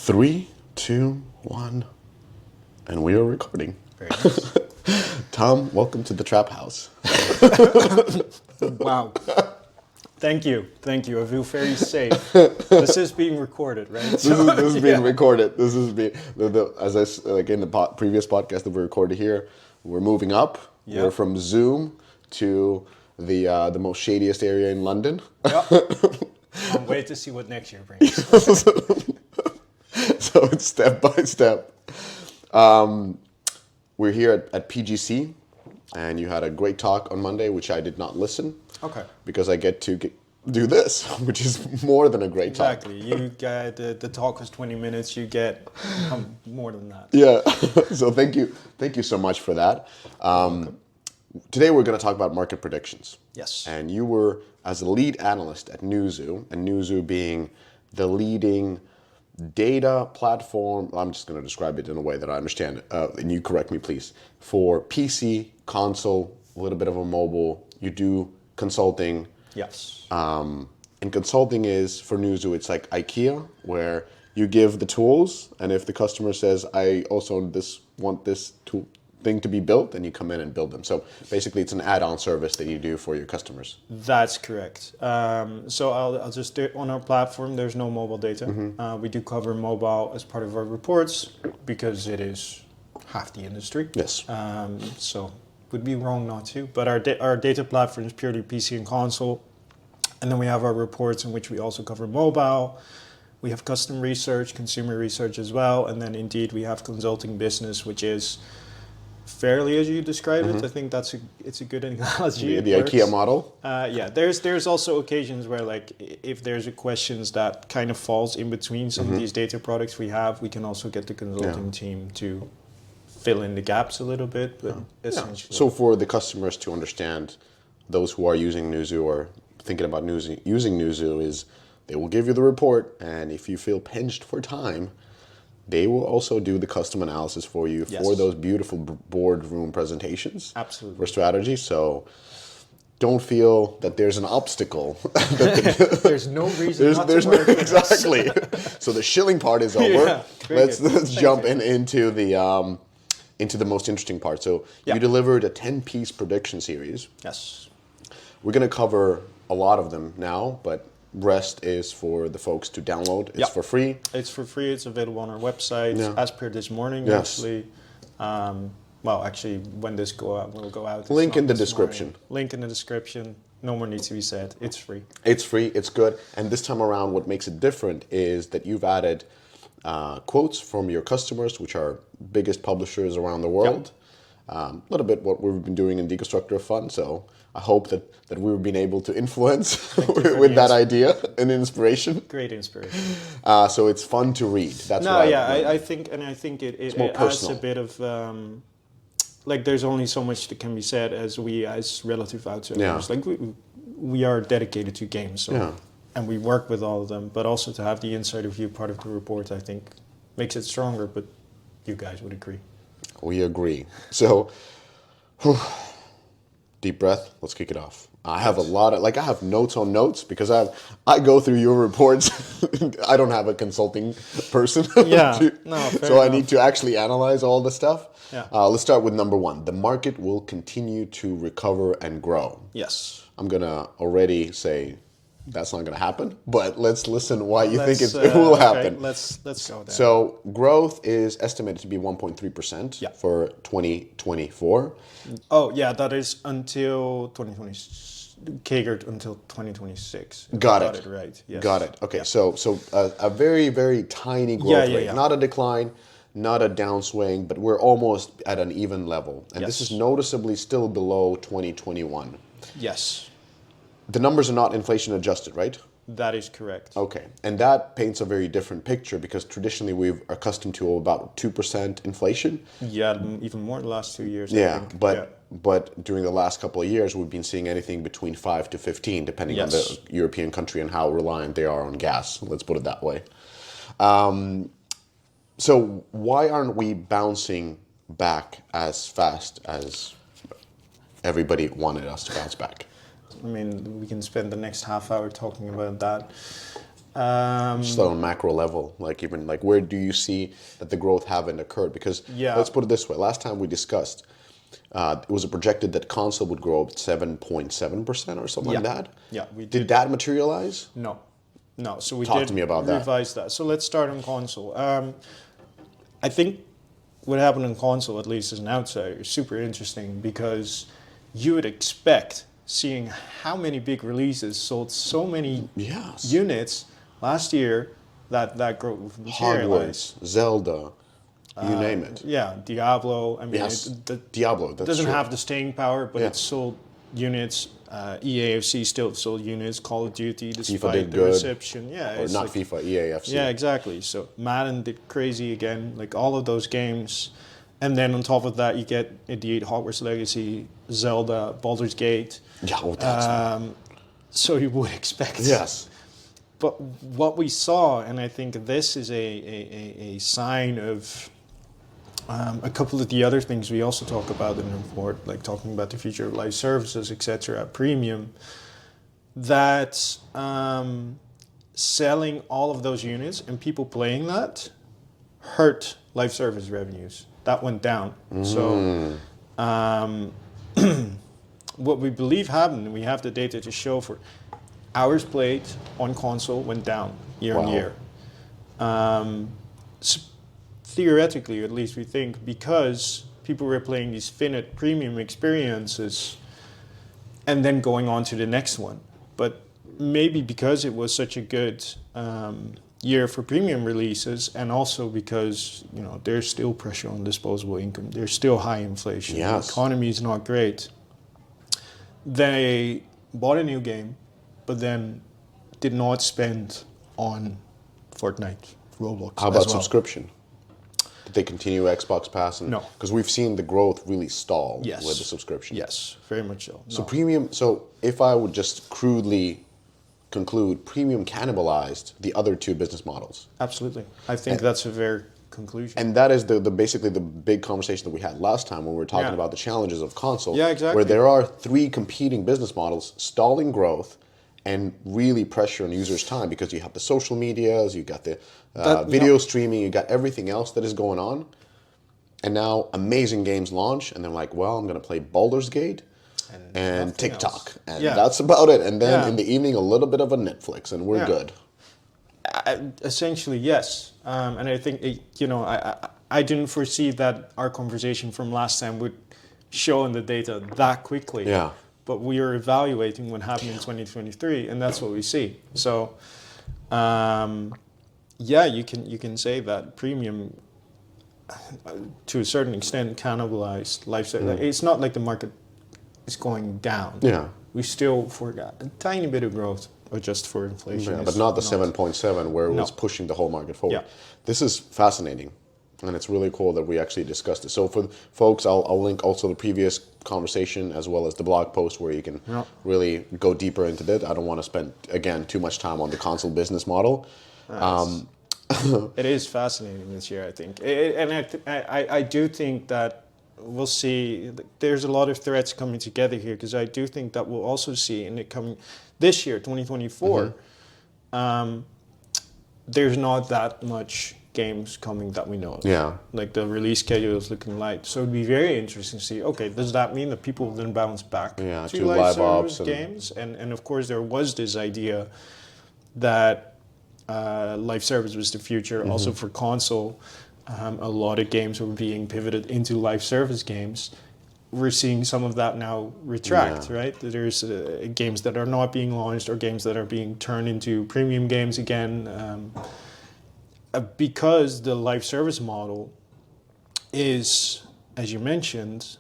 Three, two, one, and we are recording. Very nice. Tom, welcome to the Trap House. Wow. Thank you. I feel very safe. This is being recorded, right? This is being recorded. This is being as I like in the previous podcast that we recorded here. We're moving up. Yep. We're from Zoom to the most shadiest area in London. Yep. Can't wait to see what next year brings. So it's step by step. We're here at PGC, and you had a great talk on Monday, which I did not listen. Okay. Because I get to do this, which is more than a great talk. Exactly. You get the talk was 20 minutes. You get more than that. Yeah. So thank you so much for that. Today we're going to talk about market predictions. Yes. And you were as a lead analyst at Newzoo, and Newzoo being the leading data platform. I'm just going to describe it in a way that I understand, and you correct me, please. For PC, console, a little bit of a mobile. You do consulting. Yes. And consulting is, for Newzoo, it's like IKEA, where you give the tools, and if the customer says, I also want this thing to be built, then you come in and build them. So basically, it's an add-on service that you do for your customers. That's correct. So I'll just do it on our platform. There's no mobile data. Mm-hmm. We do cover mobile as part of our reports because it is half the industry. Yes. So would be wrong not to. But our data platform is purely PC and console. And then we have our reports in which we also cover mobile. We have custom research, consumer research as well. And then indeed we have consulting business, which is fairly as you describe it. I think it's a good analogy. The IKEA model. Yeah, there's also occasions where, like, if there's a questions that kind of falls in between some of these data products we have, we can also get the consulting team to fill in the gaps a little bit. But essentially, So for the customers to understand, those who are using Newzoo or thinking about using Newzoo, is they will give you the report, and if you feel pinched for time, they will also do the custom analysis for you for those beautiful boardroom presentations. Absolutely. For strategy. So don't feel that there's an obstacle. there's no reason not to work with us. Exactly. So the shilling part is over. Yeah, let's jump into the most interesting part. So you delivered a 10-piece prediction series. Yes. We're going to cover a lot of them now, but rest is for the folks to download. It's for free. It's for free. It's available on our website as per this morning, actually. Well, actually, when this will go out. Link in the description. Morning. Link in the description. No more needs to be said. It's free. It's free. It's good. And this time around, what makes it different is that you've added quotes from your customers, which are biggest publishers around the world. A little bit what we've been doing in Deconstructor Fund. So I hope that we've been able to influence with that idea and inspiration. Great inspiration. So it's fun to read. That's I think it more adds a bit of like, there's only so much that can be said as relative outsiders. Like we are dedicated to games, so and we work with all of them. But also to have the insider view part of the report, I think, makes it stronger. But you guys would agree. We agree. So. Deep breath. Let's kick it off. I have I have notes on notes because I go through your reports. I don't have a consulting person. So I need to actually analyze all the stuff. Yeah. Let's start with number one. The market will continue to recover and grow. Yes. I'm gonna already say that's not gonna happen, but let's listen why you think it will happen. Let's go there. So growth is estimated to be 1.3% for 2024. Oh yeah, that is until 2020, CAGR until 2026. Got it right. Yes. Got it. Okay, so a very, very tiny growth rate, not a decline, not a downswing, but we're almost at an even level, and this is noticeably still below 2021. Yes. The numbers are not inflation adjusted, right? That is correct. Okay, and that paints a very different picture because traditionally we're accustomed to about 2% inflation. Yeah, even more the last 2 years. Yeah, I think. But during the last couple of years, we've been seeing anything between 5 to 15, depending on the European country and how reliant they are on gas. Let's put it that way. So why aren't we bouncing back as fast as everybody wanted us to bounce back? I mean, we can spend the next half hour talking about that. Just on a macro level, like even like where do you see that the growth haven't occurred? Because Yeah. let's put it this way: last time we discussed, it was projected that console would grow at 7.7% or something Yeah. like that. Yeah, we Did did. that materialize? No, no. So we Talk did to me about that. revise that. So let's start on console. I think what happened on console, at least as an outsider, is super interesting because you would expect, seeing how many big releases sold so many Yes. units last year, that growth would materialize. Hogwarts, Zelda, you name it. Yeah, Diablo. I mean, Yes, it Diablo. That's doesn't true. have the staying power, but Yeah. it sold units. EAFC still sold units. Call of Duty, despite did the good. reception. Yeah, Or it's not like, FIFA, EAFC. yeah, exactly. So Madden did crazy again, like all of those games. And then on top of that, you get the 8 Hogwarts Legacy, Zelda, Baldur's Gate. Yeah, oh, that's So you would expect. yes. But what we saw, and I think this is a sign of a couple of the other things we also talk about in the report, like talking about the future of live services, etc., at premium, that selling all of those units and people playing that hurt live service revenues. That went down. So what we believe happened, and we have the data to show for hours played on console went down year on Wow. year. Theoretically, at least we think, because people were playing these finite premium experiences and then going on to the next one. But maybe because it was such a good year for premium releases, and also because there's still pressure on disposable income, there's still high inflation, Yes. the economy is not great. They bought a new game, but then did not spend on Fortnite, Roblox. How as about well. subscription? Did they continue Xbox Pass? No. Because we've seen the growth really stall Yes. with the subscription. Yes, very much so. So No. premium. So if I would just crudely conclude, premium cannibalized the other two business models, Absolutely. I think that's a fair conclusion. and that is the basically the big conversation that we had last time when we were talking Yeah. about the challenges of console. Yeah, exactly. Where there are three competing business models stalling growth and really pressure on users' time because you have the social medias, you got the video streaming, you got everything else that is going on. And now amazing games launch, and they're like, well, I'm going to play Baldur's Gate and nothing TikTok. else. And Yeah. that's about it. And then Yeah. in the evening, a little bit of a Netflix, and we're Yeah. good. Essentially, yes. And I think, I didn't foresee that our conversation from last time would show in the data that quickly. Yeah. But we are evaluating what happened in 2023, and that's what we see. So, you can say that premium, to a certain extent, cannibalized lifestyle. It's not like the market is going down. Yeah. We still forgot a tiny bit of growth, adjust for inflation. Yeah, is but not the 7.7 where it was No. pushing the whole market forward. Yeah. This is fascinating, and it's really cool that we actually discussed it. So for folks, I'll link also the previous conversation as well as the blog post where you can really go deeper into that. I don't want to spend, again, too much time on the console business model. It is fascinating this year, I think, and I do think that we'll see. There's a lot of threads coming together here because I do think that we'll also see in it coming this year, 2024. There's not that much games coming that we know of. Yeah. Like the release schedule is looking light, so it'd be very interesting to see. Okay, does that mean that people will then bounce back Yeah, to to live live service ops and- games? And of course, there was this idea that live service was the future. Also for console, a lot of games were being pivoted into live service games. We're seeing some of that now retract, right? There's games that are not being launched or games that are being turned into premium games again, because the live service model is, as you mentioned,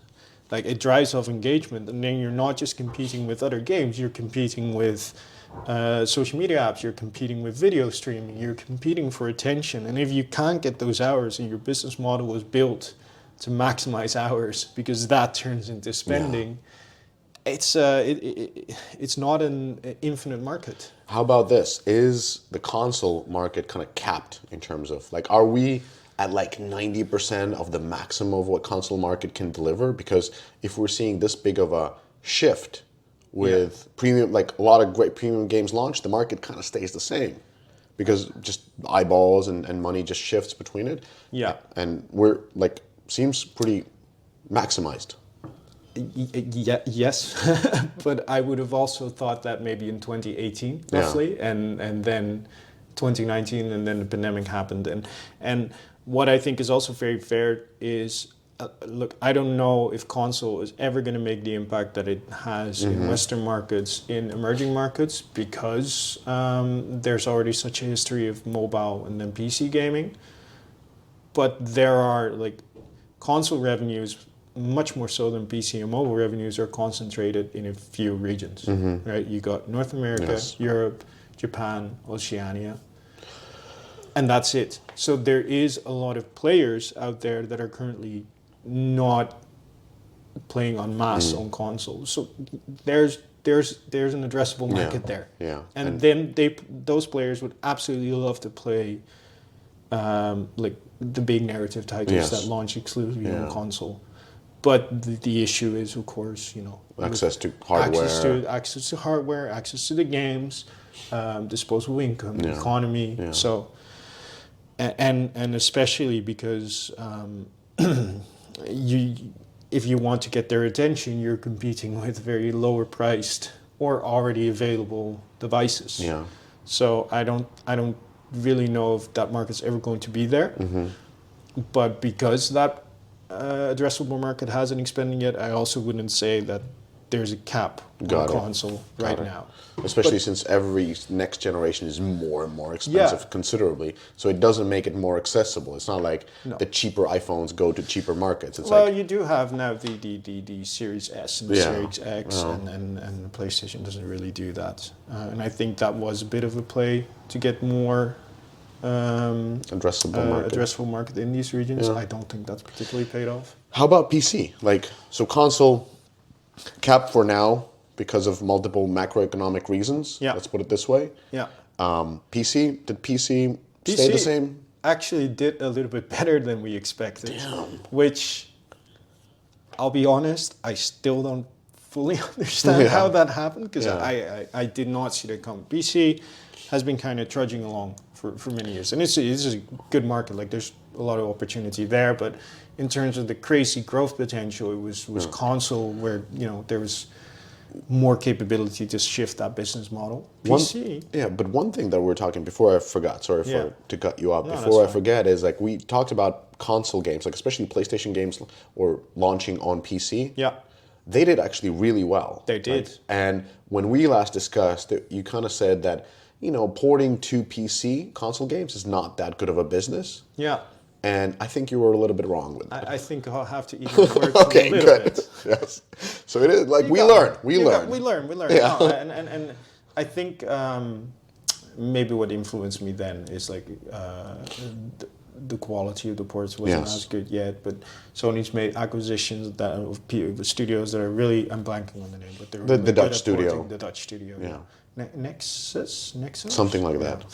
like it drives off engagement, and then you're not just competing with other games, you're competing with social media apps, you're competing with video streaming, you're competing for attention. And if you can't get those hours and your business model was built to maximize hours because that turns into spending, it's not an infinite market. How about this? Is the console market kind of capped in terms of, like, are we at like 90% of the maximum of what console market can deliver? Because if we're seeing this big of a shift with premium, like a lot of great premium games launch, the market kind of stays the same. because just eyeballs and money just shifts between it. Yeah. And we're like, seems pretty maximized. Yes, but I would have also thought that maybe in 2018 Yeah. roughly, and then 2019, and then the pandemic happened, and what I think is also very fair is. Look, I don't know if console is ever going to make the impact that it has in Western markets, in emerging markets, because there's already such a history of mobile and then PC gaming. But there are like console revenues, much more so than PC and mobile revenues, are concentrated in a few regions. Right? You got North America, Yes. Europe, Japan, Oceania, and that's it. So there is a lot of players out there that are currently not playing en masse on consoles. So there's an addressable market there. Yeah. And then those players would absolutely love to play like the big narrative titles Yes. that launch exclusively Yeah. on console. But the issue is, of course, Access to hardware. access to hardware, access to the games, disposable income, economy. Yeah. So, and especially because if you want to get their attention, you're competing with very lower priced or already available devices. Yeah. So I don't really know if that market's ever going to be there. But because that addressable market hasn't expanded yet, I also wouldn't say that there's a cap on console right now. Especially since every next generation is more and more expensive considerably. So it doesn't make it more accessible. It's not like the cheaper iPhones go to cheaper markets. It's Well, like, you do have now the Series S and the Series X, and the PlayStation doesn't really do that. And I think that was a bit of a play to get more addressable market in these regions. I don't think that's particularly paid off. how about PC? Like, so console capped for now because of multiple macroeconomic reasons. Yeah. Let's put it this way. Yeah. PC, did PC stay the same? Actually did a little bit better than we expected. Which, I'll be honest, I still don't fully understand how that happened, because I did not see that come. PC has been kind of trudging along for many years, and it's a good market. Like, there's a lot of opportunity there, but in terms of the crazy growth potential, it was console where there was more capability to shift that business model. PC. But one thing that we were talking before I forgot, sorry to cut you off, No, before I forget, is like we talked about console games, like especially PlayStation games or launching on PC. Yeah. They did actually really well. They did. Right? And when we last discussed it, you kind of said that, porting to PC console games is not that good of a business. Yeah. And I think you were a little bit wrong with that. I think I'll have to eat my words Okay, a little good. bit. Yes. So it is like we learn. We learn. Yeah. No, and I think maybe what influenced me then is like the quality of the ports wasn't as good yet. But Sony's made acquisitions of studios that are really, I'm blanking on the name, but they're really the good Dutch at studio. porting. The Dutch studio. Yeah. Nexus, Something like that.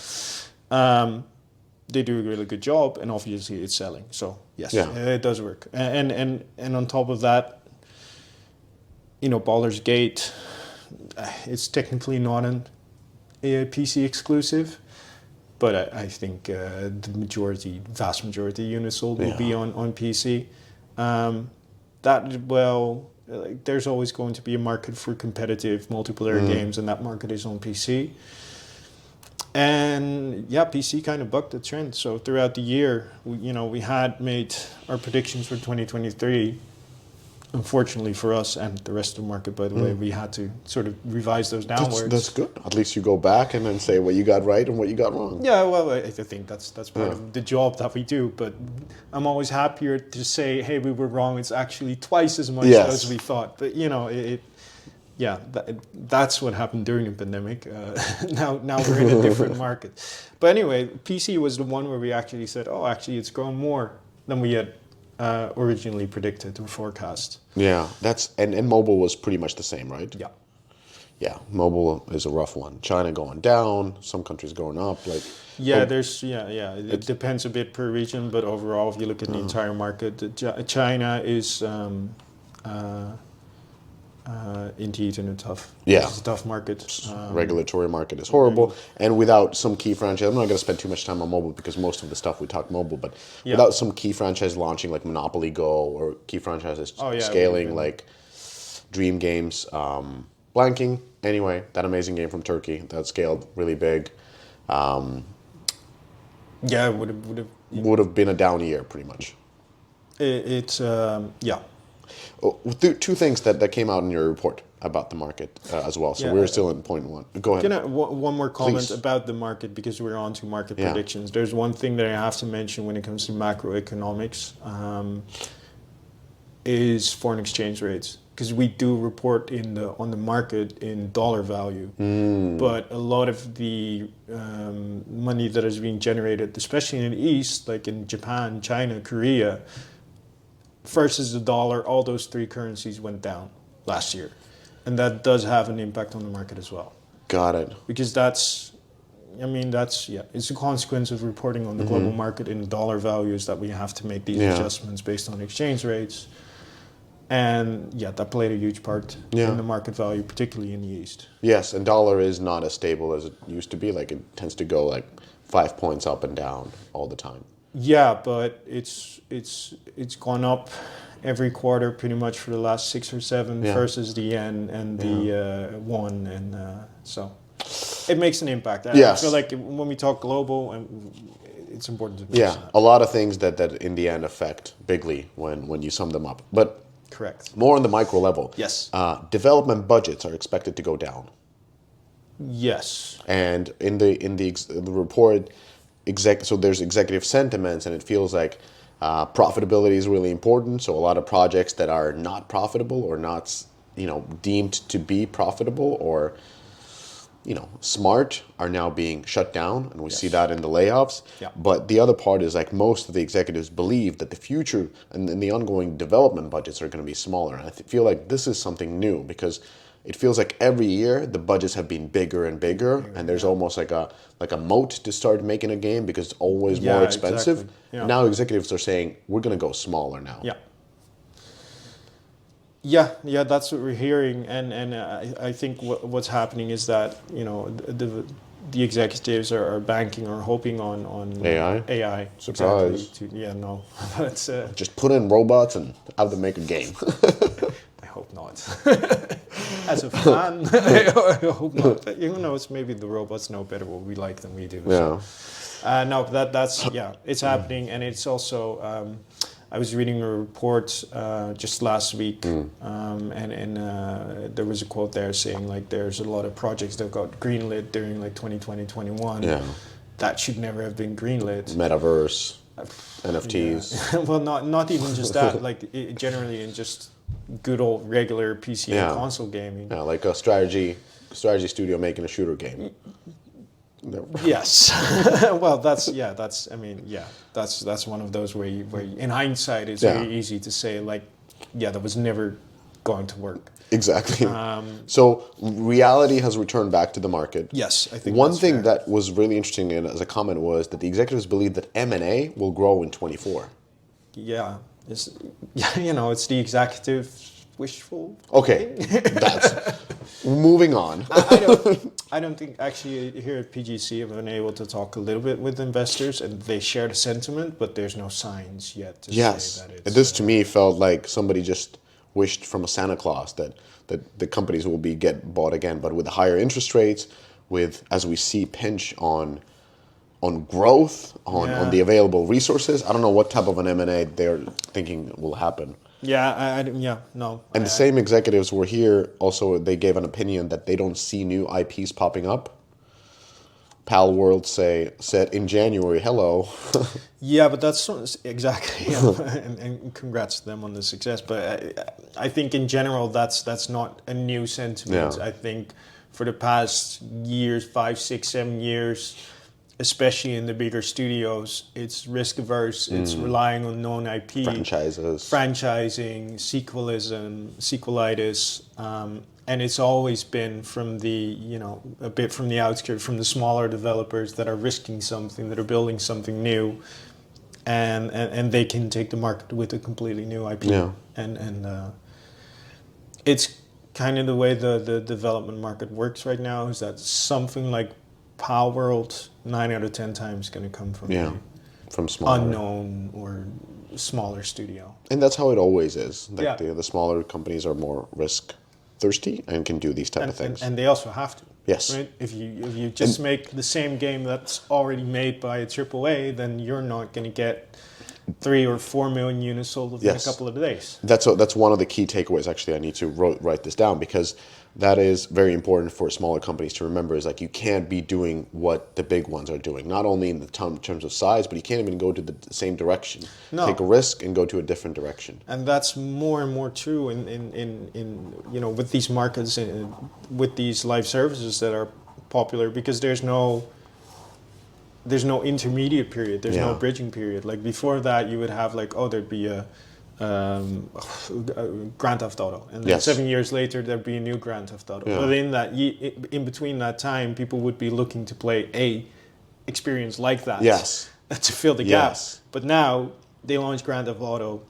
They do a really good job, and obviously it's selling. So yes, it does work. And on top of that, Baldur's Gate, it's technically not a PC exclusive, but I think the vast majority of units sold will be on PC. There's always going to be a market for competitive multiplayer games, and that market is on PC. And PC kind of bucked the trend. So throughout the year, we had made our predictions for 2023. Unfortunately for us and the rest of the market, by the way, we had to sort of revise those downwards. That's good. At least you go back and then say what you got right and what you got wrong. Yeah, well, I think that's part of the job that we do. But I'm always happier to say, hey, we were wrong. It's actually twice as much as we thought. But that's what happened during the pandemic. Now we're in a different market. But anyway, PC was the one where we actually said, actually it's grown more than we had originally predicted or forecast. Yeah, and mobile was pretty much the same, right? Yeah. Yeah, mobile is a rough one. China going down, some countries going up. It depends a bit per region, but overall, if you look at the entire market, China is indeed in a tough, Yeah. it's a tough market. Regulatory market is horrible, and without some key franchise, I'm not going to spend too much time on mobile because most of the stuff we talk mobile, but Yeah. without some key franchise launching like Monopoly Go or key franchises Oh, yeah, it would've scaling been- like Dream Games, blanking. Anyway, that amazing game from Turkey that scaled really big Yeah, it would have. would have been a down year pretty much. It's yeah. Oh, two things that came out in your report about the market as well. So Yeah, we're still in point one. Go ahead. One more comment Please. about the market because we're on to market Yeah. predictions. There's one thing that I have to mention when it comes to macroeconomics is foreign exchange rates, because we do report on the market in dollar value, but a lot of the money that is being generated, especially in the East, like in Japan, China, Korea, versus the dollar, all those three currencies went down last year. And that does have an impact on the market as well. Got it. Because it's a consequence of reporting on the global market in dollar values that we have to make these Yeah. adjustments based on exchange rates. And yeah, that played a huge part Yeah. in the market value, particularly in the East. Yes, and dollar is not as stable as it used to be. Like it tends to go like 5 points up and down all the time. Yeah, but it's gone up every quarter pretty much for the last 6 or 7 Yeah. versus the yen and the won, and so it makes an impact. Yes. I feel like when we talk global, it's important to Yeah, mention that. a lot of things that in the end affect bigly when you sum them up. But Correct. more on the micro level. Yes. Development budgets are expected to go down. Yes. And in the report, so there's executive sentiments, and it feels like profitability is really important. So a lot of projects that are not profitable or not, deemed to be profitable or, smart are now being shut down, and we see Yes. that in the layoffs. Yeah. But the other part is like most of the executives believe that the future and the ongoing development budgets are going to be smaller. And I feel like this is something new because it feels like every year the budgets have been bigger and bigger, and there's almost like a moat to start making a game because it's always Yeah, more expensive. exactly. Yeah. And now executives are saying we're going to go smaller now. Yeah. Yeah, that's what we're hearing, and I think what's happening is that the executives are banking or hoping on AI? AI. Surprise. Exactly. No, but Just put in robots and have them make a game. I hope not. As a fan, I hope not. But who knows? Maybe the robots know better what we like than we do. Yeah. So. No, that's it's happening, and it's also. I was reading a report just last week, and there was a quote there saying like there's a lot of projects that got greenlit during like 2020, 21 Yeah. that should never have been greenlit. Metaverse, NFTs. Yeah. Well, not even just that. Like generally in just good old regular PC Yeah. and console gaming. Yeah, like a strategy studio making a shooter game. No. Yes. Well, that's one of those where you, in hindsight it's Yeah. very easy to say like, yeah, that was never going to work. Exactly. So reality has returned back to the market. Yes, I think One that's thing fair. that was really interesting as a comment was that the executives believe that M&A will grow in 24. Yeah, it's the executive wishful. Okay, that's moving on. I don't think actually here at PGC I've been able to talk a little bit with investors and they share the sentiment, but there's no signs yet to Yes, say that it's. and this to me felt like somebody just wished from a Santa Claus that the companies will get bought again, but with higher interest rates, with as we see pinch on growth, on the available resources. I don't know what type of an M&A they're thinking will happen. Yeah, no. And the same executives were here. Also, they gave an opinion that they don't see new IPs popping up. Pal World said in January, hello. Yeah, but that's exactly, and congrats to them on the success. But I think in general, that's not a new sentiment. Yeah. I think for the past years, 5, 6, 7 years, especially in the bigger studios, it's risk averse. It's relying on known IP, Franchises. franchising, sequelitis, and it's always been from the a bit from the outskirts, from the smaller developers that are risking something, that are building something new, and they can take the market with a completely new IP. Yeah. And it's kind of the way the development market works right now, is that something like Pal World 9 out of 10 times going to come from from smaller, unknown or smaller studio. and that's how it always is. Like Yeah. the smaller companies are more risk thirsty and can do these type of things. And they also have to. Yes. Right? If you just make the same game that's already made by a AAA, then you're not going to get 3 or 4 million units sold within Yes. a couple of days. That's one of the key takeaways. Actually, I need to write this down, because that is very important for smaller companies to remember. Is like, you can't be doing what the big ones are doing. Not only in the terms of size, but you can't even go to the same direction. No. Take a risk and go to a different direction. And that's more and more true in with these markets, with these live services that are popular, because there's no intermediate period. There's no bridging period. Like before that, you would have like, there'd be a Grand Theft Auto, and then 7 years later there'd be a new Grand Theft Auto. But in between that time, people would be looking to play a experience like that. Yes. To fill the gap. Yes. But now they launch Grand Theft Auto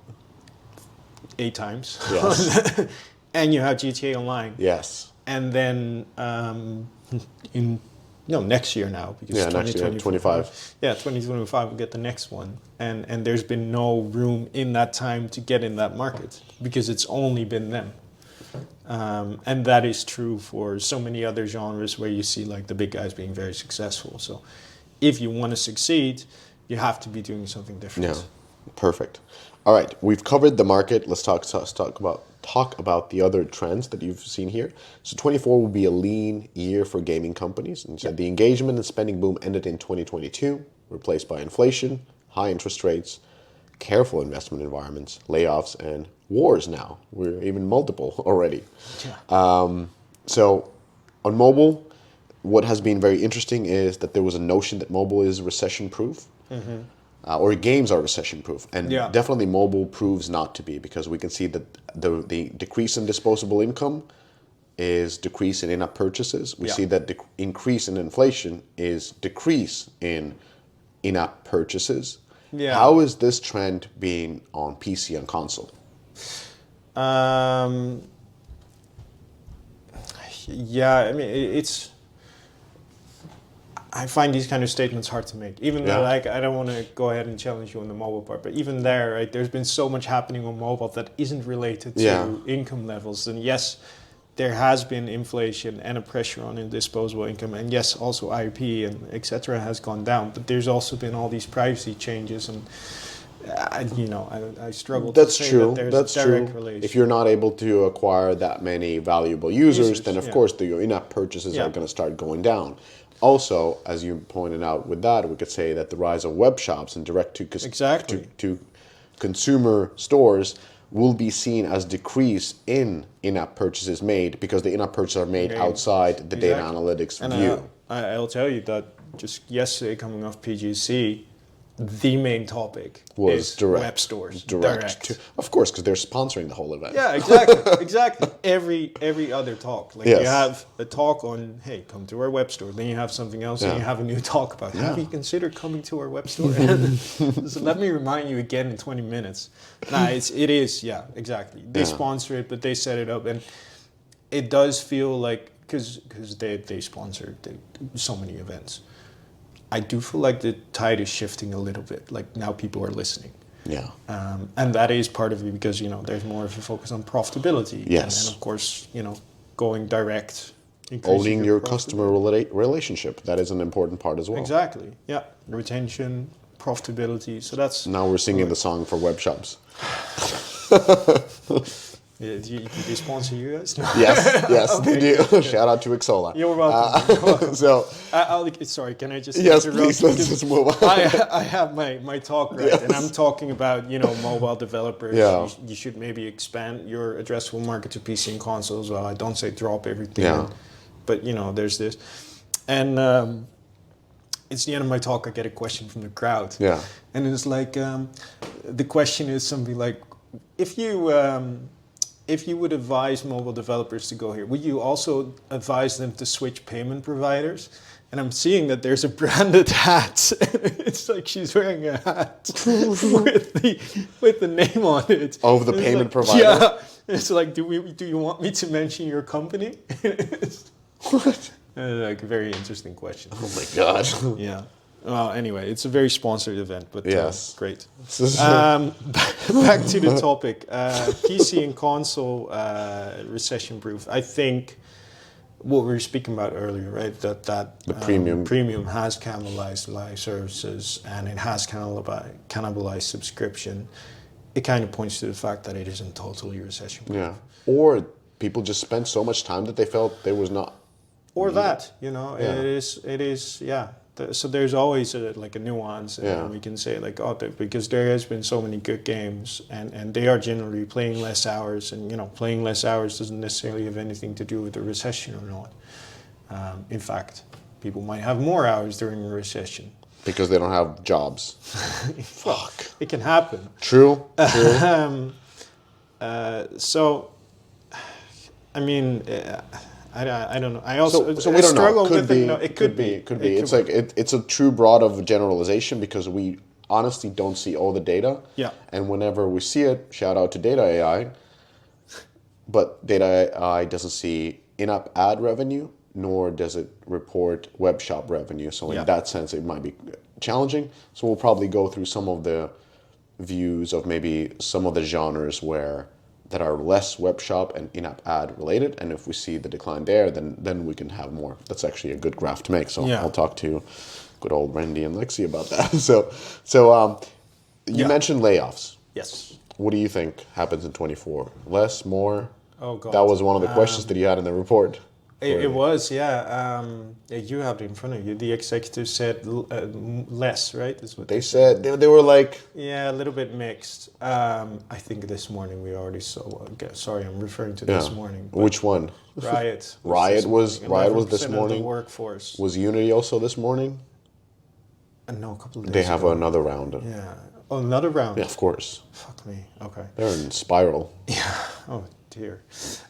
8 times. Yes. And you have GTA Online. Yes. And then next year now, because Next year, 25. Yeah, 2025 we'll get the next one. And there's been no room in that time to get in that market, because it's only been them. And that is true for so many other genres where you see like the big guys being very successful. So if you want to succeed, you have to be doing something different. Yeah, perfect. All right, we've covered the market. Let's talk about the other trends that you've seen here. So 24 will be a lean year for gaming companies. And so the engagement and spending boom ended in 2022, replaced by inflation, high interest rates, careful investment environments, layoffs, and wars now. We're even multiple already. Yeah. So on mobile, what has been very interesting is that there was a notion that mobile is recession-proof. Or games are recession-proof, and definitely mobile proves not to be, because we can see that the decrease in disposable income is decrease in in-app purchases. We see that the increase in inflation is decrease in in-app purchases. Yeah. How is this trend being on PC and console? I mean, I find these kind of statements hard to make. Even though, like, I don't want to go ahead and challenge you on the mobile part, but even there, right, there's been so much happening on mobile that isn't related to income levels. And yes, there has been inflation and a pressure on disposable income, and yes, also IP and etc. has gone down. But there's also been all these privacy changes, and I struggle to say that there's a direct relation. If you're not able to acquire that many valuable users, then of course your in-app purchases are going to start going down. Also, as you pointed out with that, we could say that the rise of web shops and direct to consumer stores will be seen as decrease in in-app purchases made, because the in-app purchases are made outside the data analytics view. I'll tell you that just yesterday, coming off PGC, the main topic was is web stores. Direct. Of course, because they're sponsoring the whole event. Yeah, exactly. Every other talk. Like you have a talk on, hey, come to our web store. Then you have something else, and you have a new talk about, have you considered coming to our web store? So let me remind you again in 20 minutes. It is, exactly. They sponsor it, but they set it up. And it does feel like, because they sponsor so many events, I do feel like the tide is shifting a little bit. Like now people are listening. Yeah. And that is part of it, because, there's more of a focus on profitability. Yes. And of course, going direct. Owning your customer relationship. That is an important part as well. Exactly. Yeah. Retention, profitability. So that's... Now we're singing the song for web shops. Do they sponsor you guys? No. Yes, okay, they do. Shout out to Ixola. You're welcome. So, sorry, can I just yes, interrupt? please, let's just move on. I have my talk right, and I'm talking about mobile developers. Yeah. You should maybe expand your addressable market to PC and console as well. I don't say drop everything, but there's this, and it's the end of my talk. I get a question from the crowd, and it's like the question is something like, if you would advise mobile developers to go here, would you also advise them to switch payment providers? And I'm seeing that there's a branded hat. It's like she's wearing a hat with the name on it. Of the payment provider? Yeah. It's like, do you want me to mention your company? What? Like a very interesting question. Oh my god. Yeah. Well, anyway, it's a very sponsored event, but Yes. great. Back to the topic. PC and console recession-proof. I think what we were speaking about earlier, right? That The premium has cannibalized live services and it has cannibalized subscription. It kind of points to the fact that it isn't totally recession-proof. Yeah. Or people just spent so much time that they felt there was not. Or that, you know, Yeah. it is, yeah. So there's always like a nuance, and Yeah. we can say like, oh, because there has been so many good games, and they are generally playing less hours, and you know, playing less hours doesn't necessarily have anything to do with the recession or not. In fact, people might have more hours during a recession. Because they don't have jobs. Well, Fuck. it can happen. True. True. So, I mean, I don't know. I also So we don't struggle know. Could with be. it. No, it could be. Could be. It's like it's a true broad of generalization because we honestly don't see all the data. Yeah. And whenever we see it, shout out to Data AI. But Data AI doesn't see in-app ad revenue, nor does it report web shop revenue. So in that sense, it might be challenging. So we'll probably go through some of the views of maybe some of the genres that are less web shop and in-app ad related, and if we see the decline there, then we can have more. That's actually a good graph to make. So I'll talk to good old Randy and Lexi about that. So you mentioned layoffs. Yes. What do you think happens in 24? Less, more? Oh God. That was one of the questions that you had in the report. It was, yeah. You have it in front of you. The executive said less, right? Is what They said they were like, yeah, a little bit mixed. I think this morning we already saw. Okay, sorry, I'm referring to this morning. Which one? Riot. Riot was this 11% of morning. the workforce. Was Unity also this morning? No, a couple of days They have ago. another round. Yeah. Oh, another round. Yeah, of course. Fuck me. Okay. They're in spiral. Yeah. Oh dear.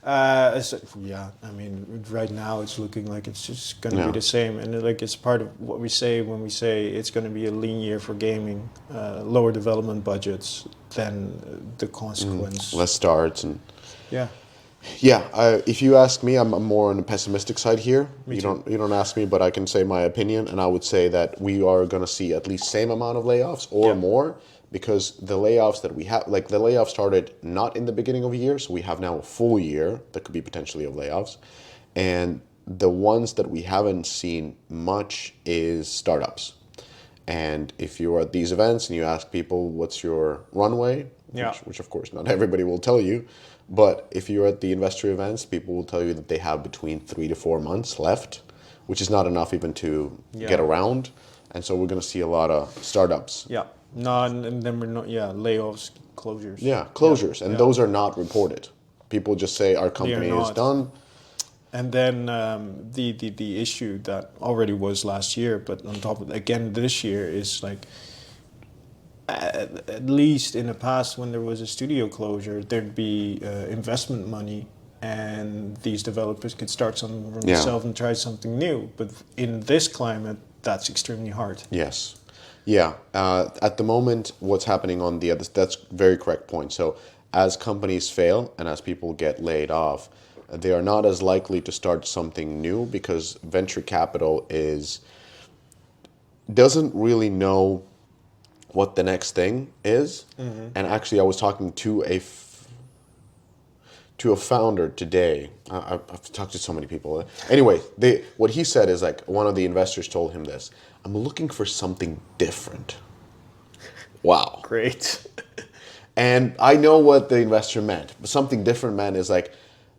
Yeah. I mean, right now it's looking like it's just going to be the same, and like it's part of what we say when we say it's going to be a lean year for gaming, lower development budgets, then the consequence. Less starts and. Yeah. Yeah, if you ask me, I'm more on the pessimistic side here. Me you too. don't ask me, but I can say my opinion, and I would say that we are going to see at least same amount of layoffs or more, because the layoffs that we have, like the layoffs started not in the beginning of the year, so we have now a full year that could be potentially of layoffs, and the ones that we haven't seen much is startups. And if you're at these events and you ask people what's your runway, which of course not everybody will tell you, but if you're at the investor events, people will tell you that they have between 3 to 4 months left, which is not enough even to get around. And so we're going to see a lot of startups. Yeah. No, and then we're not. Yeah, layoffs, closures. Yeah, closures, and those are not reported. People just say our company is done. And then the issue that already was last year, but on top of it, again this year, is like at least in the past when there was a studio closure, there'd be investment money and these developers could start something for themselves and try something new. But in this climate, that's extremely hard. Yes. Yeah. At the moment, what's happening on the other, that's a very correct point. So as companies fail and as people get laid off, they are not as likely to start something new because venture capital doesn't really know what the next thing is. Mm-hmm. And actually, I was talking to a founder today. I've talked to so many people. Anyway, what he said is like one of the investors told him this: "I'm looking for something different." Wow. Great. And I know what the investor meant. But something different meant is like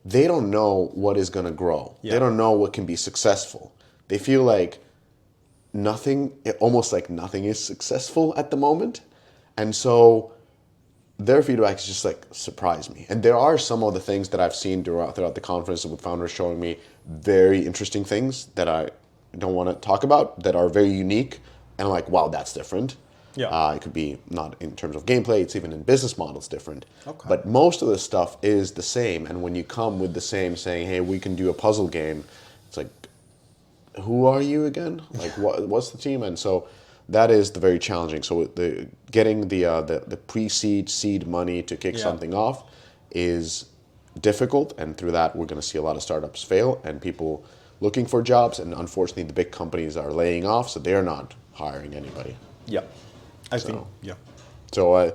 they don't know what is going to grow. Yeah. They don't know what can be successful. They feel like almost like nothing is successful at the moment. And so their feedback is just like surprised me. And there are some of the things that I've seen throughout the conference with founders showing me very interesting things that I don't want to talk about that are very unique. And I'm like, wow, that's different. Yeah. It could be not in terms of gameplay, it's even in business models different. Okay. But most of the stuff is the same. And when you come with the same saying, hey, we can do a puzzle game, it's like, who are you again? Like, what's the team? And so that is the very challenging. So getting the pre-seed, seed money to kick something off is difficult, and through that, we're going to see a lot of startups fail and people looking for jobs. And unfortunately, the big companies are laying off, so they're not hiring anybody. Yeah, I think, yeah. So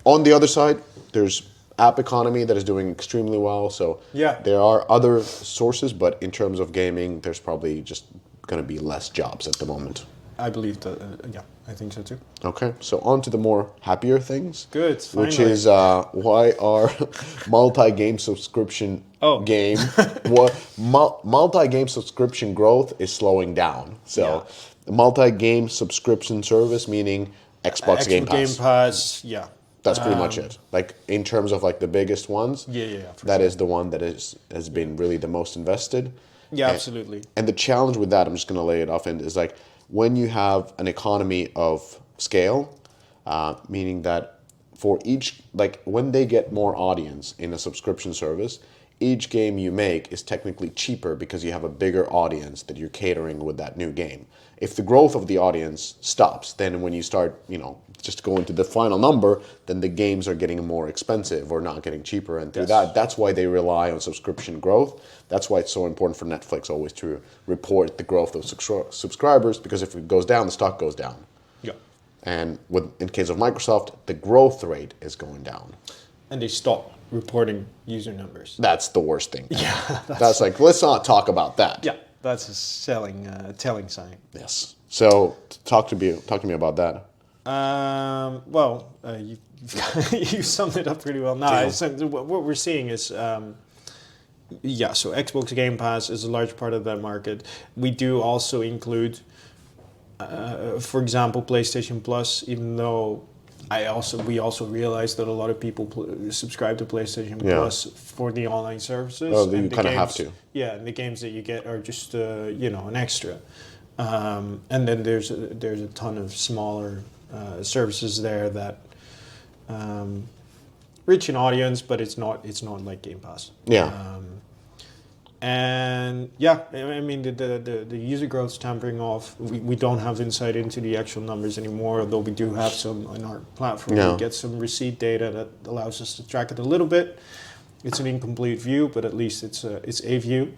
on the other side, there's app economy that is doing extremely well. So Yeah. there are other sources, but in terms of gaming, there's probably just going to be less jobs at the moment. I believe that, yeah, I think so too. Okay, so on to the more happier things. Good, Which finally. is why our multi-game subscription Oh. game, multi-game subscription growth is slowing down. So the multi-game subscription service, meaning Xbox Game Pass. Game Pass, yeah. That's pretty much it. Like in terms of like the biggest ones, that is the one that has been really the most invested. Yeah, absolutely. And the challenge with that, I'm just going to lay it off, and is like when you have an economy of scale, meaning that for each, like when they get more audience in a subscription service, each game you make is technically cheaper because you have a bigger audience that you're catering with that new game. If the growth of the audience stops, then when you start, just go into the final number, then the games are getting more expensive or not getting cheaper. And through that's why they rely on subscription growth. That's why it's so important for Netflix always to report the growth of subscribers, because if it goes down, the stock goes down. Yeah. And in case of Microsoft, the growth rate is going down. And they stop reporting user numbers. That's the worst thing. Yeah. That's like, let's not talk about that. Yeah, that's a telling sign. Yes. So talk to me about that. Well, you summed it up pretty well. Now, what we're seeing is, so Xbox Game Pass is a large part of that market. We do also include, for example, PlayStation Plus, even though we also realize that a lot of people subscribe to PlayStation Plus for the online services. Oh, you kind of have to. Yeah, and the games that you get are just an extra. And then there's a ton of smaller services there that reach an audience, but it's not like Game Pass. Yeah. And yeah, I mean the user growth's tampering off. We don't have insight into the actual numbers anymore, although we do have some on our platform. We get some receipt data that allows us to track it a little bit. It's an incomplete view, but at least it's a view.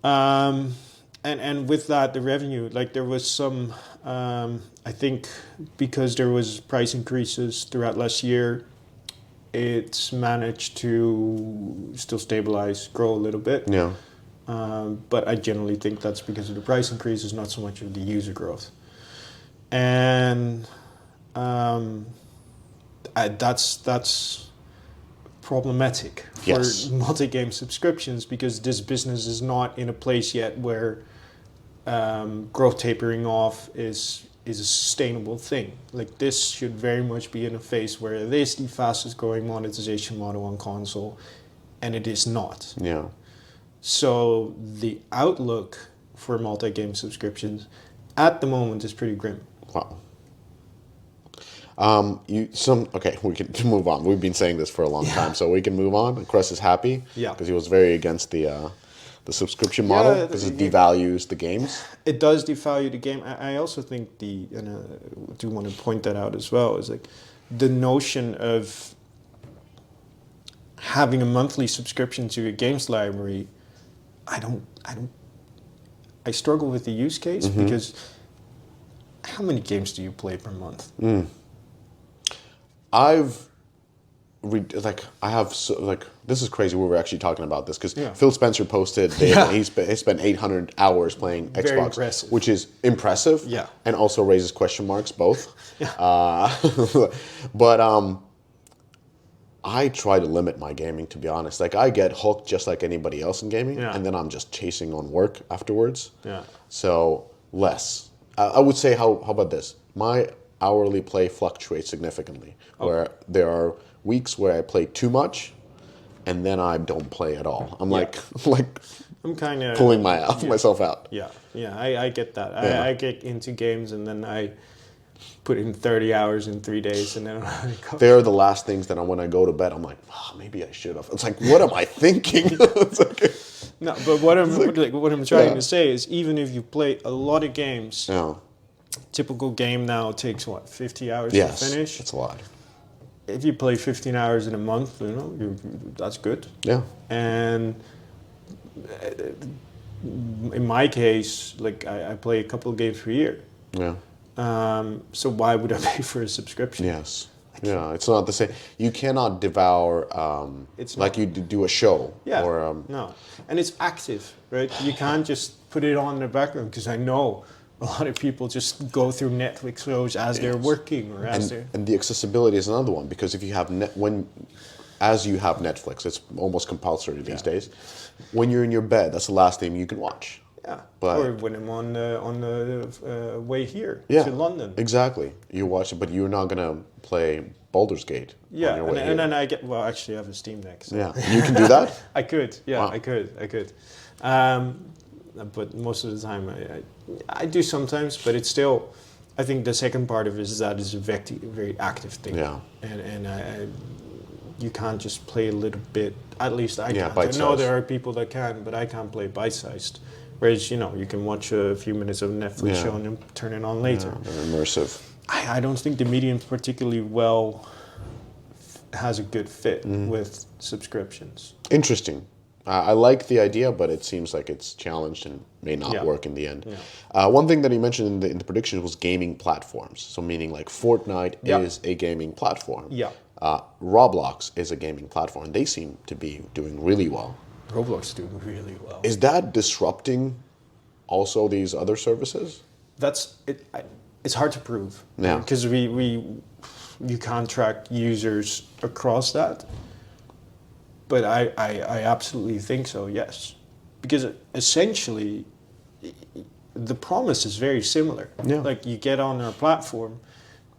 And with that, the revenue, like there was some, I think because there was price increases throughout last year, it's managed to still stabilize, grow a little bit. Yeah. But I generally think that's because of the price increases, not so much of the user growth. And that's problematic for multi-game subscriptions, because this business is not in a place yet where growth tapering off is a sustainable thing. Like this should very much be in a phase where it is the fastest growing monetization model on console, and it is not. Yeah. So the outlook for multi-game subscriptions at the moment is pretty grim. Wow. Okay, we can move on. We've been saying this for a long time, so we can move on. Chris is happy because he was very against the subscription model because it devalues the games. It does devalue the game. I also think and I do want to point that out as well, is like the notion of having a monthly subscription to a games library. I struggle with the use case because how many games do you play per month? This is crazy. We were actually talking about this because Phil Spencer posted he spent 800 hours playing Xbox, which is impressive, and also raises question marks both. But I try to limit my gaming, to be honest. Like I get hooked just like anybody else in gaming, and then I'm just chasing on work afterwards. Yeah. So less. I would say how about this? My hourly play fluctuates significantly. Where there are weeks where I play too much, and then I don't play at all. I'm I'm kind of pulling myself out. Yeah, I get that. I get into games and then I put in 30 hours in 3 days, and then they're the last things that when I go to bed, I'm like, maybe I should have. It's like, what am I thinking? It's like, no, but what I'm trying to say is, even if you play a lot of games, typical game now takes 50 hours to finish. That's a lot. if you play 15 hours in a month, that's good. Yeah. And in my case, like I play a couple of games per year. Yeah. So why would I pay for a subscription? Yes. Yeah, it's not the same. You cannot devour It's like not. you do a show. Yeah. Or No. And it's active, right? You can't just put it on in the background, because I know a lot of people just go through Netflix shows as they're working or as they're. and the accessibility is another one, because if you have as you have Netflix, it's almost compulsory these days. When you're in your bed, that's the last thing you can watch. Yeah. But- or when I'm on the way here Yeah, to London. exactly. You watch it, but you're not gonna play Baldur's Gate. Yeah, on your and, way and here. then I get, well, actually I have a Steam Deck. So. Yeah, you can do that. I could, yeah, Wow. I could. But most of the time I do sometimes, but it's still, I think the second part of it is that it's a very active thing. Yeah. And you can't just play a little bit, at least I can't. I bite-sized. know there are people that can, but I can't play bite-sized. Whereas, you can watch a few minutes of a Netflix Yeah. show and then turn it on later. They're immersive. I don't think the medium particularly has a good fit with subscriptions. Interesting. I like the idea, but it seems like it's challenged and may not Yeah. work in the end. Yeah. One thing that he mentioned in the prediction was gaming platforms. So meaning like Fortnite Yeah. is a gaming platform. Yeah. Roblox is a gaming platform. They seem to be doing really well. Roblox is doing really well. Is that disrupting also these other services? That's it. It's hard to prove. Yeah. Because you can't track users across that. But I absolutely think so. Yes, because essentially, the promise is very similar. Yeah. Like you get on our platform,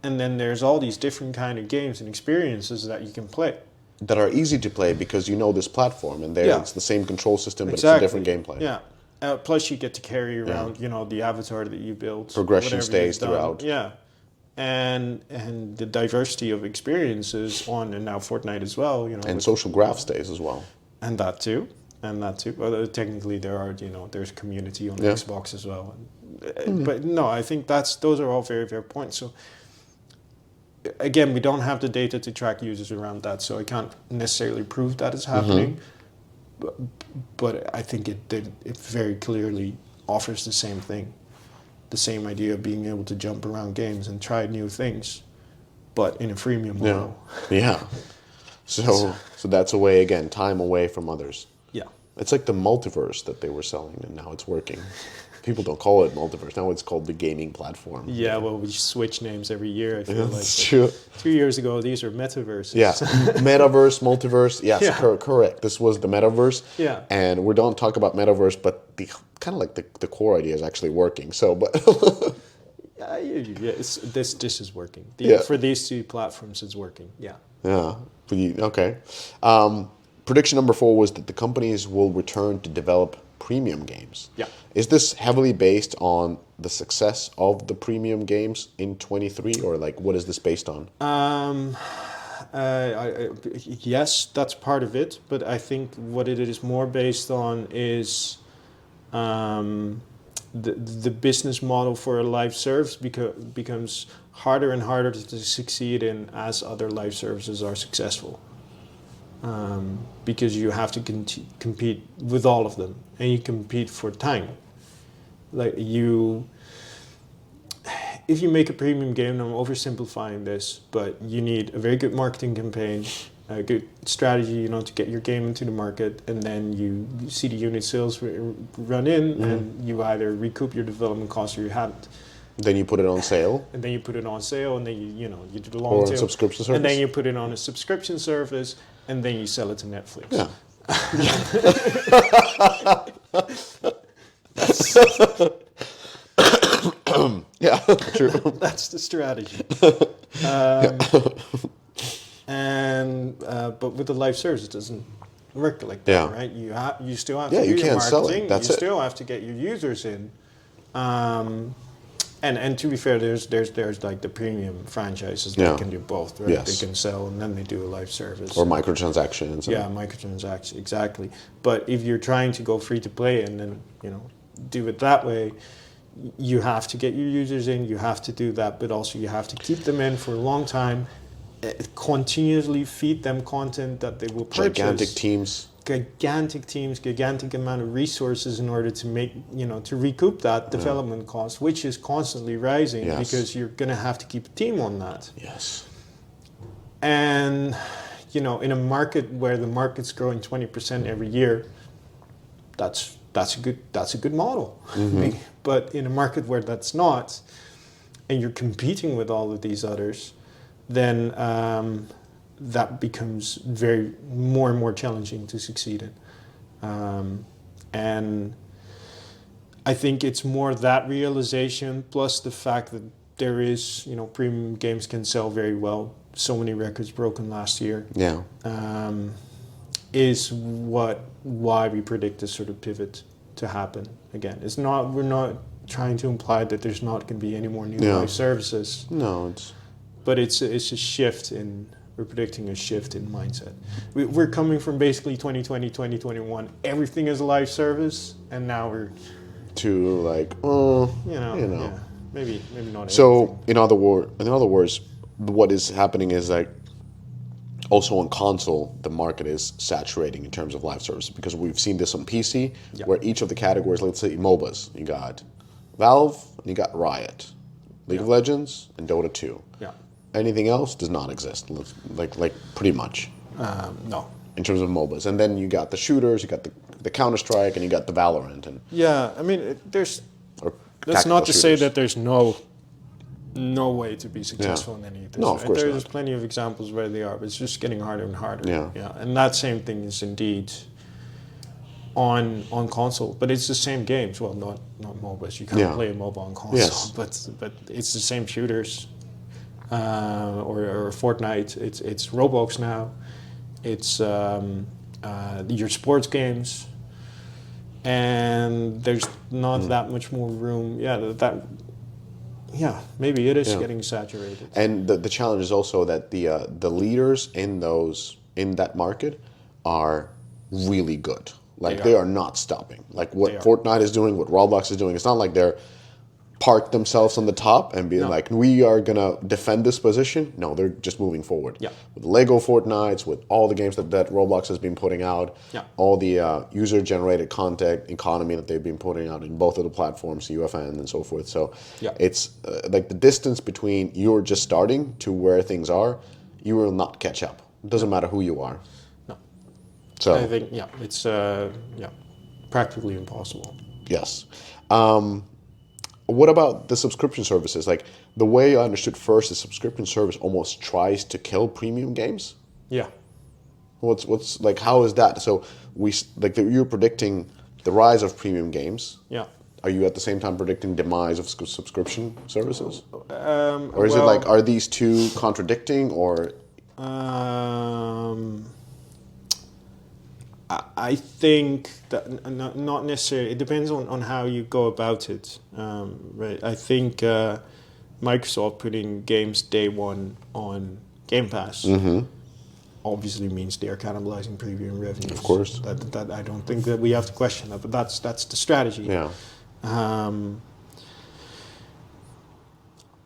and then there's all these different kind of games and experiences that you can play. That are easy to play because you know this platform, and there Yeah. it's the same control system, but Exactly. it's a different gameplay. Yeah. Plus, you get to carry around, the avatar that you built. Progression whatever stays you've done. throughout. Yeah, and the diversity of experiences on, and now Fortnite as well. And social graph stays as well. and that too. Although technically there's community on Yeah. Xbox as well. But no, I think those are all very fair points. So again, we don't have the data to track users around that, so I can't necessarily prove that it's happening. But I think it very clearly offers the same thing, the same idea of being able to jump around games and try new things, but in a freemium Yeah. model. Yeah. So that's a way, again, time away from others. Yeah. It's like the multiverse that they were selling, and now it's working. People don't call it multiverse. Now it's called the gaming platform. Yeah, well, we switch names every year, I feel like. That's true. 2 years ago, these are metaverses. Yeah. Metaverse, multiverse. Yes, Yeah. correct. This was the metaverse. Yeah. And we don't talk about metaverse, but the kind of like the core idea is actually working. So, but This is working. Yeah. For these two platforms, it's working. Yeah. yeah. Okay. Prediction number 4 was that the companies will return to develop premium games. Yeah. Is this heavily based on the success of the premium games in 23, or like what is this based on? Yes, that's part of it, but I think what it is more based on is the business model for a live service becomes harder and harder to succeed in as other live services are successful. Because you have to compete with all of them, and you compete for time. If you make a premium game, and I'm oversimplifying this, but you need a very good marketing campaign, a good strategy, to get your game into the market, and then you see the unit sales run in, and you either recoup your development costs or you haven't. Then you put it on sale. And then you put it on sale, and then you do the Or long on tail. subscription service. And then you put it on a subscription service, and then you sell it to Netflix. Yeah. Yeah, true. That's the strategy. But with the live service, it doesn't work like that, Yeah. right? You still have Yeah, to do you your can't sell it. marketing. That's you it. still have to get your users in. And to be fair, there's like the premium franchises Yeah. that can do both, right? Yes. They can sell and then they do a live service. Or microtransactions. Yeah, microtransactions, exactly. But if you're trying to go free to play and then do it that way, you have to get your users in. You have to do that, but also you have to keep them in for a long time, continuously feed them content that they will purchase. Gigantic teams, gigantic amount of resources in order to make, to recoup that development cost, which is constantly rising because you're going to have to keep a team on that. Yes. And, in a market where the market's growing 20% every year, that's a good model. Mm-hmm. But in a market where that's not, and you're competing with all of these others, then that becomes more and more challenging to succeed in. And I think it's more that realization plus the fact that there is, premium games can sell very well. So many records broken last year. Yeah. Is why we predict this sort of pivot to happen again. We're not trying to imply that there's not going to be any more new live services. No, but it's a shift we're predicting a shift in mindset. We're coming from basically 2020, 2021. Everything is a live service, and now we're to like, yeah, maybe not. So everything. in other words, what is happening is like also on console, the market is saturating in terms of live services because we've seen this on PC, where each of the categories, let's say MOBAs, you got Valve and you got Riot, League of Legends and Dota 2. Yeah. Anything else does not exist, like pretty much. No. In terms of MOBAs, and then you got the shooters, you got the Counter-Strike, and you got the Valorant, and I mean, that's not to say that there's no way to be successful in any of this. No, of course there's not. plenty of examples where they are, but it's just getting harder and harder. Yeah. And that same thing is indeed on console, but it's the same games. Well, not MOBAs. You can't play a MOBA on console, but it's the same shooters. Or Fortnite. It's Roblox now. It's your sports games, and there's not that much more room. Maybe it is getting saturated. And the challenge is also that the leaders in that market are really good. Like they are not stopping. Like what Fortnite is doing, what Roblox is doing. It's not like they're parked themselves on the top and being like, we are gonna defend this position. No, they're just moving forward. Yeah. With Lego Fortnites, with all the games that Roblox has been putting out, all the user-generated content economy that they've been putting out in both of the platforms, UFN and so forth. So it's like the distance between you're just starting to where things are, you will not catch up. It doesn't matter who you are. No. So I think it's practically impossible. Yes. What about the subscription services? Like the way I understood first, the subscription service almost tries to kill premium games. Yeah. What's like? How is that? So you're predicting the rise of premium games. Yeah. Are you at the same time predicting demise of subscription services? Or is it like, are these two contradicting or? I think that not necessarily. It depends on how you go about it, right? I think Microsoft putting games day one on Game Pass obviously means they are cannibalizing premium revenues. Of course, that I don't think that we have to question that, but that's the strategy. Yeah.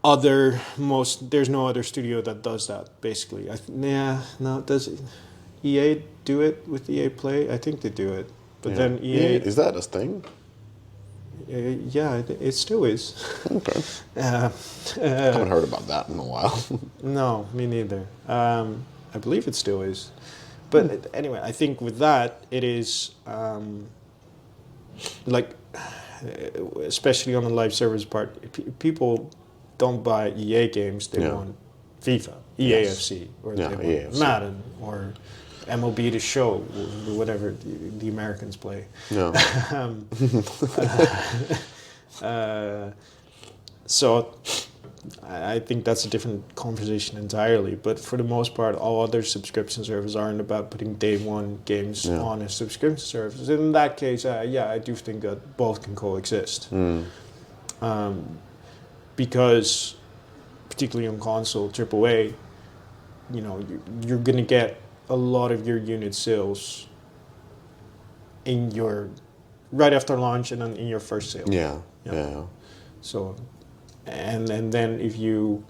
There's no other studio that does that. Basically, does it? EA do it with EA Play? I think they do it. But then EA... Is that a thing? It still is. Okay. I haven't heard about that in a while. No, me neither. I believe it still is. But anyway, I think with that, it is... especially on the live service part, people don't buy EA games. They want FIFA, EAFC, or they want EAFC. Madden, or... MLB The Show, whatever the Americans play. No. So I think that's a different conversation entirely. But for the most part, all other subscription services aren't about putting day one games on a subscription service. In that case, I do think that both can coexist. Because particularly on console, AAA, you're going to get a lot of your unit sales right after launch and then in your first sale. Yeah. So, and then if you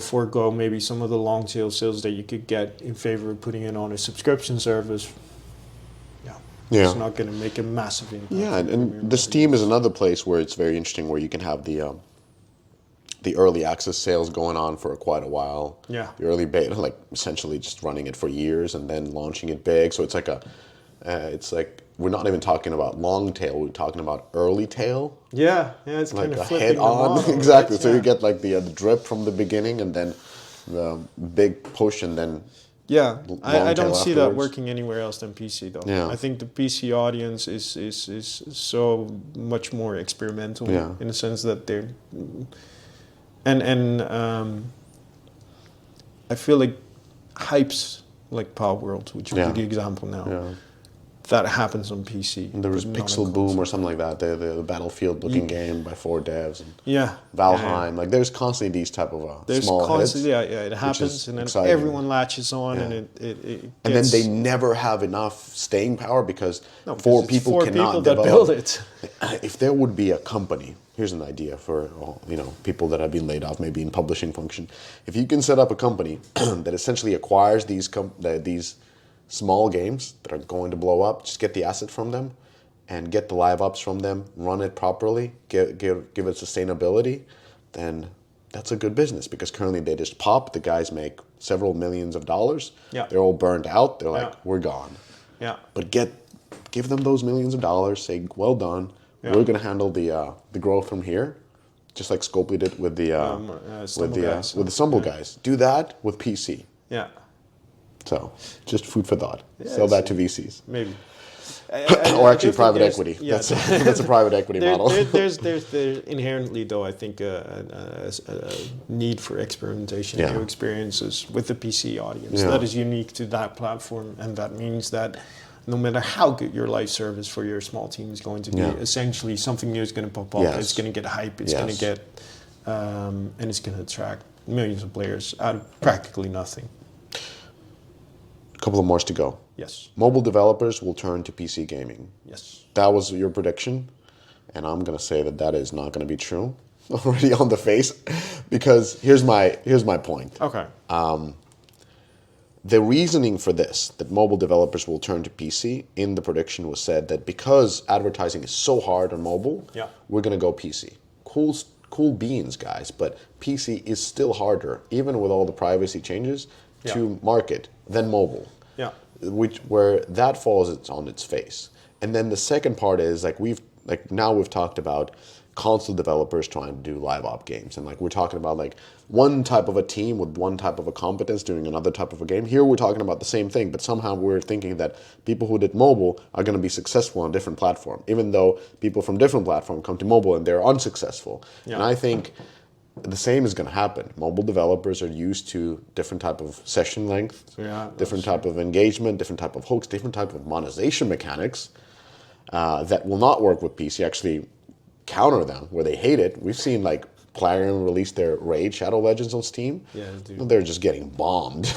forego maybe some of the long tail sales that you could get in favor of putting it on a subscription service, Yeah. it's not going to make a massive impact. Yeah, on and premium the Steam is revenues. another place where it's very interesting, where you can have the early access sales going on for quite a while. Yeah. The early beta, like essentially just running it for years and then launching it big. So it's like we're not even talking about long tail. We're talking about early tail, Yeah, it's like kind of a flipping head the on. model, Exactly. right? So you Yeah. get like the drip from the beginning and then the big push and then Yeah, I long don't tail see that afterwards. working anywhere else than PC though. Yeah. I think the PC audience is so much more experimental Yeah. in the sense that they're and I feel like hypes like Power World, which would Yeah. be the example now, Yeah. that happens on PC. And there was but not on Pixel Boom console. or something like that, the Battlefield looking game by 4 devs. And Yeah, Valheim, like there's constantly these type of there's small constantly hits, it which happens, is and then exciting. everyone latches on, Yeah. and it And then gets, they never have enough staying power because no, because four it's people four cannot people that develop. build it. If there would be a company, here's an idea for people that have been laid off, maybe in publishing function. If you can set up a company that essentially acquires these small games that are going to blow up, just get the asset from them, and get the live ops from them, run it properly, give it sustainability, then that's a good business, because currently they just pop. The guys make several millions of dollars. Yeah. They're all burned out. They're like, Yeah. we're gone. Yeah. But give them those millions of dollars. Say, well done. Yeah. We're gonna handle the growth from here, just like Scopely did with the Stumble guys, with the Stumble guys. Do that with PC. Yeah. So just food for thought. Yeah, Sell that to it's- VCs. Maybe. Or actually do think private there's- equity. yeah. That's a private equity model. There's inherently, though, I think a need for experimentation, Yeah. new experiences with the PC audience. Yeah. That is unique to that platform, and that means that no matter how good your live service for your small team is going to be, Yeah. essentially something new is going to pop up. Yes. It's going to get hype. It's going Yes. to get, and it's going to attract millions of players out of practically nothing. A couple of more to go. Yes. Mobile developers will turn to PC gaming. Yes. That was your prediction, and I'm gonna say that is not gonna be true already on the face, because here's my point. Okay. The reasoning for this, that mobile developers will turn to PC, in the prediction was said that because advertising is so hard on mobile, Yeah. we're gonna go PC. Cool beans, guys, but PC is still harder, even with all the privacy changes, Yeah. to market than mobile. Yeah. Where that falls on its face. And then the second part is now we've talked about console developers trying to do live op games, and we're talking about one type of a team with one type of a competence doing another type of a game. Here we're talking about the same thing, but somehow we're thinking that people who did mobile are going to be successful on a different platform, even though people from different platforms come to mobile and they're unsuccessful. Yeah. And I think the same is going to happen. Mobile developers are used to different type of session length, Yeah, different type of engagement, different type of hooks, different type of monetization mechanics that will not work with PC. Actually, counter them where they hate it. We've seen Clarion release their Raid Shadow Legends on Steam. Yeah, they do. And they're just getting bombed.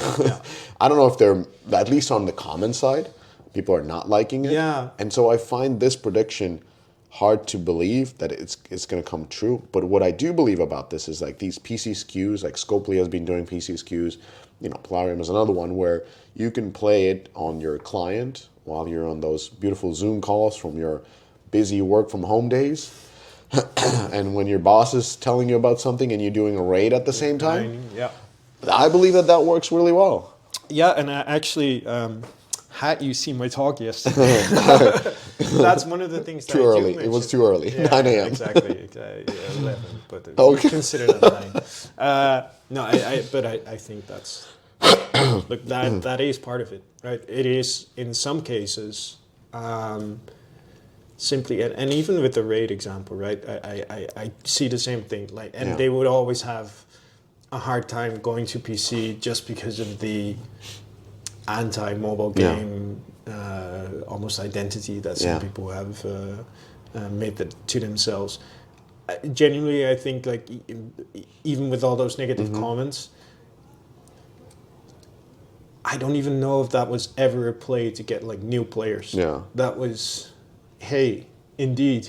I don't know if they're, at least on the comment side, people are not liking it. Yeah. And so I find this prediction hard to believe that it's going to come true. But what I do believe about this is these PC SKUs, like Scopely has been doing PC SKUs, Plarium is another one where you can play it on your client while you're on those beautiful Zoom calls from your busy work from home days. And when your boss is telling you about something and you're doing a raid at the same time, Yeah. I believe that works really well. Yeah, and I actually, had you seen my talk yesterday, that's one of the things that Too I do early. It mention. was too early. Yeah, 9 a.m. Exactly. 11, but Okay. consider that 9. No, I think that's look that is part of it, right? It is in some cases simply, and even with the raid example, right? I see the same thing. Yeah. They would always have a hard time going to PC just because of the anti-mobile Yeah. game almost identity that some Yeah. people have made to themselves. Genuinely, I think even with all those negative Mm-hmm. comments, I don't even know if that was ever a play to get new players. Yeah. That was, hey, indeed,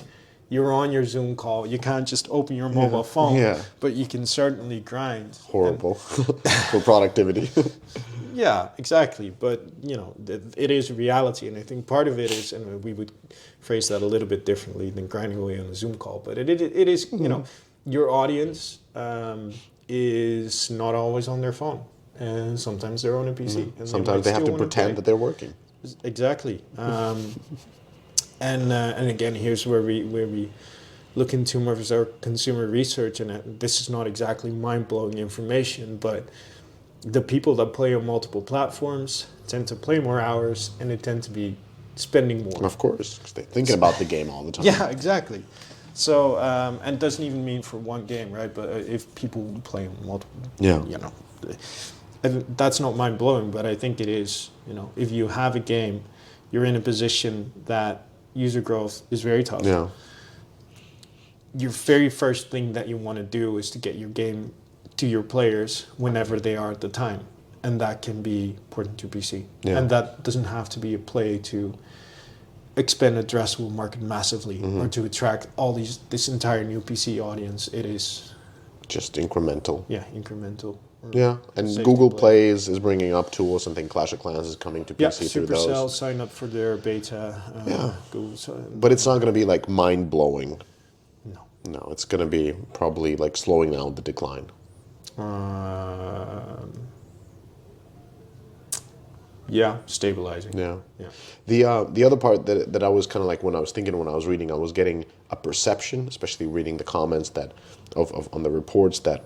you're on your Zoom call. You can't just open your mobile phone, Yeah. but you can certainly grind. Horrible for productivity. Yeah, exactly. But it is a reality, and I think part of it is, and we would phrase that a little bit differently than grinding away on a Zoom call. But it is, your audience is not always on their phone, and sometimes they're on a PC. And Sometimes they have to pretend that they're working. Exactly. And again, here's where we look into more of our consumer research, and this is not exactly mind-blowing information, but the people that play on multiple platforms tend to play more hours, and they tend to be spending more. Of course, 'cause they're thinking about the game all the time. Yeah, exactly. So, and it doesn't even mean for one game, right? But if people play on multiple, and that's not mind-blowing, but I think it is, if you have a game, you're in a position that user growth is very tough. Yeah. Your very first thing that you want to do is to get your game to your players whenever they are at the time. And that can be ported to PC. Yeah. And that doesn't have to be a play to expand addressable market massively or to attract this entire new PC audience. It is Just incremental. incremental. Yeah, and Google Play is bringing up tools. I think Clash of Clans is coming to PC through those. Supercell signed up for their beta. Google. But it's not going to be like mind-blowing. No. No, it's going to be probably like slowing down the decline. Stabilizing. Yeah. Yeah. The other part that I was kind of like when I was reading, I was getting a perception, especially reading the comments of on the reports, that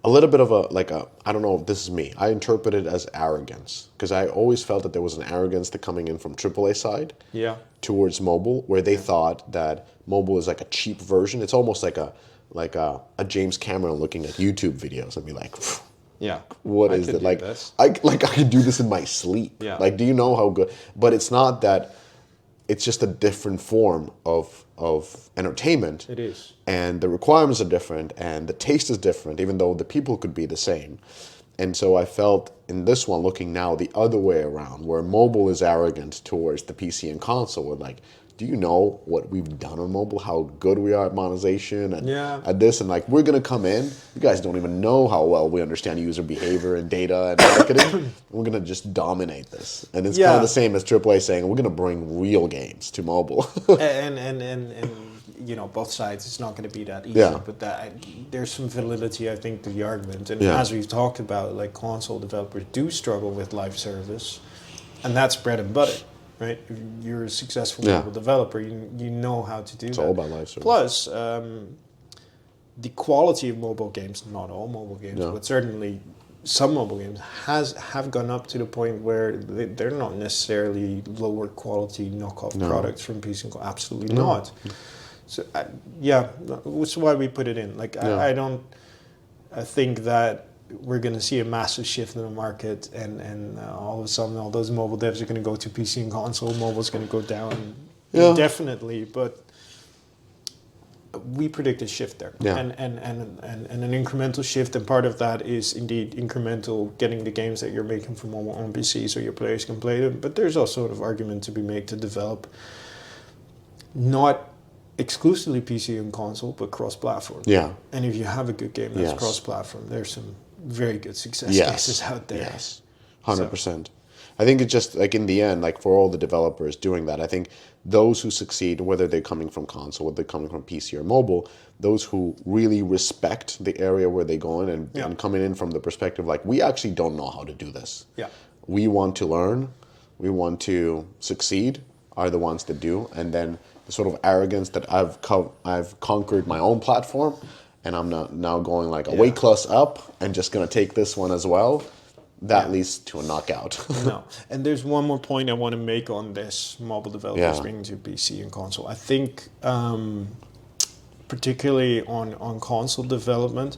a little bit of I don't know if this is me. I interpret it as arrogance, because I always felt that there was an arrogance coming in from AAA side towards mobile, where they thought that mobile is like a cheap version. It's almost like a James Cameron looking at YouTube videos and be like, Yeah. what is it? Like I can do this in my sleep. Yeah. Like, do you know how good? But it's not that. It's just a different form of entertainment. It is. And the requirements are different, and the taste is different, even though the people could be the same. And so I felt in this one, looking now the other way around, where mobile is arrogant towards the PC and console. We're like, do you know what we've done on mobile? How good we are at monetization and at this, and like we're gonna come in. You guys don't even know how well we understand user behavior and data and marketing. We're gonna just dominate this, and it's kind of the same as AAA saying we're gonna bring real games to mobile. and both sides. It's not going to be that easy, but there's some validity, I think, to the argument. And as we've talked about, like console developers do struggle with live service, and that's bread and butter. Right, if you're a successful mobile developer, you know how to do that. It's all about live service. Plus, the quality of mobile games, not all mobile games, but certainly some mobile games have gone up to the point where they're not necessarily lower quality knockoff products from PC. Absolutely not. So that's why we put it in. Like I think that we're going to see a massive shift in the market, and all of a sudden all those mobile devs are going to go to PC and console. Mobile's going to go down definitely, but we predict a shift there, and an incremental shift, and part of that is indeed incremental, getting the games that you're making for mobile on PC so your players can play them. But there's also an argument to be made to develop not exclusively PC and console, but cross-platform. Yeah. And if you have a good game that's cross-platform, there's some very good success cases out there. Yes, 100%. I think it's just like in the end, like for all the developers doing that, I think those who succeed, whether they're coming from console, whether they're coming from PC or mobile, those who really respect the area where they go in and coming in from the perspective like, we actually don't know how to do this. Yeah. We want to learn, we want to succeed, are the ones that do. And then the sort of arrogance that I've conquered my own platform, and I'm now going like a weight class up and just going to take this one as well. That leads to a knockout. No. And there's one more point I want to make on this mobile developers bringing to PC and console. I think particularly on console development,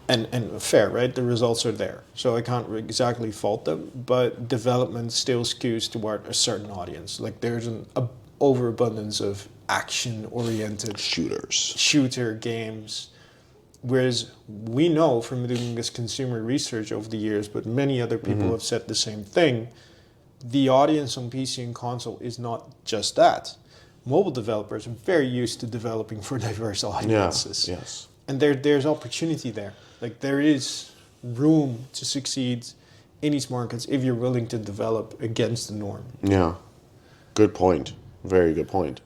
and fair, right? The results are there. So I can't exactly fault them, but development still skews toward a certain audience. Like there's an overabundance of action-oriented shooter games. Whereas we know from doing this consumer research over the years, but many other people have said the same thing, the audience on PC and console is not just that. mobile developers are very used to developing for diverse audiences. Yes. And there's opportunity there. Like there is room to succeed in these markets if you're willing to develop against the norm. Yeah. Good point. Very good point.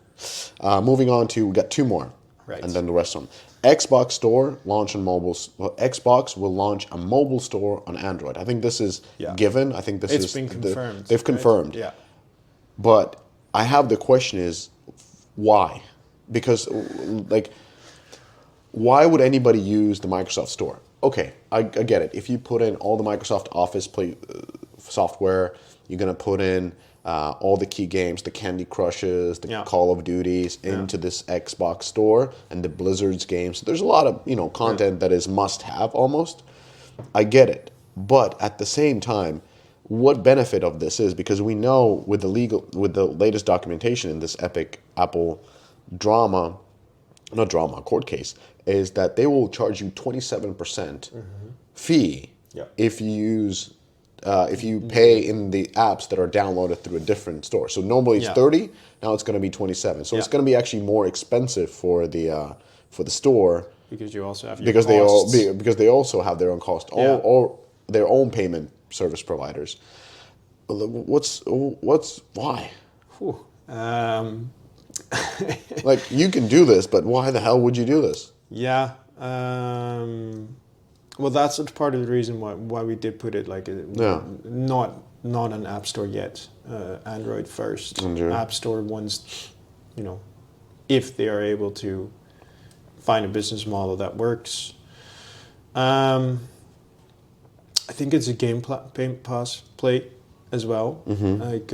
Moving on to, we got two more. Right. And then the rest of them. Xbox Store launch on mobile. Well, Xbox will launch a mobile store on Android. I think this is given. I think this It's is been confirmed. They've right? confirmed. Yeah. But I have the question is why? Because like, why would anybody use the Microsoft Store? Okay, I get it. If you put in all the Microsoft Office software, you're gonna put in all the key games, the Candy Crushes, the Call of Duties into this Xbox Store, and the Blizzard's games. So there's a lot of content that is must-have almost. I get it, but at the same time, what benefit of this is, because we know with the latest documentation in this epic Apple court case, is that they will charge you 27% fee if you use if you pay in the apps that are downloaded through a different store. So normally it's 30, now it's going to be 27. So it's going to be actually more expensive for the store because you also have your because costs. because they also have their own cost or their own payment service providers. What's why? Whew. Like, you can do this, but why the hell would you do this? Yeah. Well, that's part of the reason why we did put it like not an app store yet. Android first. App store once, if they are able to find a business model that works. I think it's a Game Pass play as well. Like,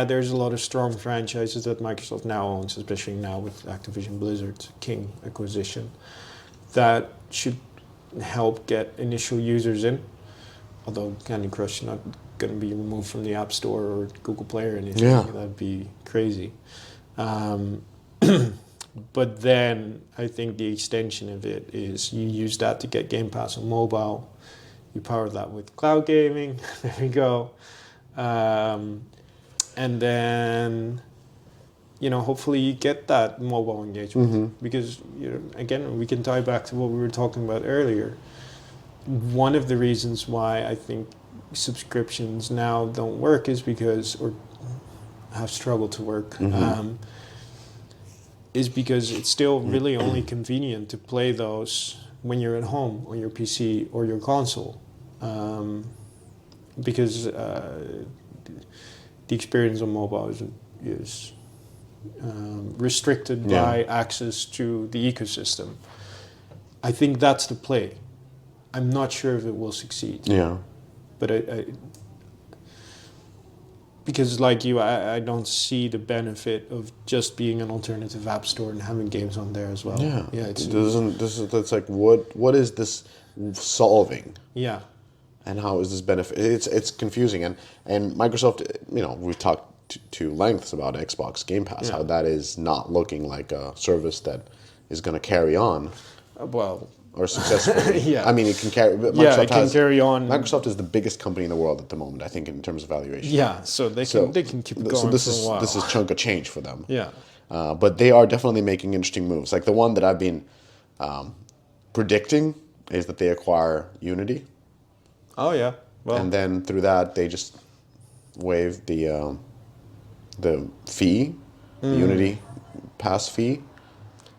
there's a lot of strong franchises that Microsoft now owns, especially now with Activision Blizzard King acquisition, that should help get initial users in. Although Candy Crush is not going to be removed from the App Store or Google Play or anything. That'd be crazy. But then I think the extension of it is you use that to get Game Pass on mobile. You power that with cloud gaming. There we go. And then, hopefully you get that mobile engagement because, again, we can tie back to what we were talking about earlier. One of the reasons why I think subscriptions now don't work is because, or have struggled to work, is because it's still really only convenient to play those when you're at home on your PC or your console. Because the experience on mobile is restricted by access to the ecosystem. I think that's the play. I'm not sure if it will succeed. Yeah. But because like you, I don't see the benefit of just being an alternative app store and having games on there as well. Yeah. That's like what is this solving? Yeah. And how is this benefit? It's confusing, and Microsoft, we've talked to lengths about Xbox Game Pass, how that is not looking like a service that is going to carry on. Or successfully. I mean, it can carry. Microsoft can carry on. Microsoft is the biggest company in the world at the moment, I think, in terms of valuation. Yeah, so they can keep going for a while. This is chunk of change for them. Yeah. But they are definitely making interesting moves. Like the one that I've been predicting is that they acquire Unity. Oh yeah. Well. And then through that they just waive the fee, the Unity Pass fee.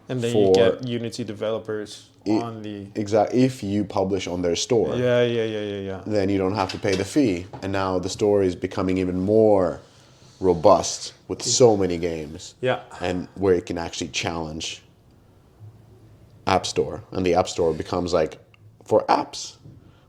And then you get Unity developers on the... Exactly. If you publish on their store. Yeah. Then you don't have to pay the fee. And now the store is becoming even more robust with so many games. Yeah. And where it can actually challenge App Store. And the App Store becomes like for apps,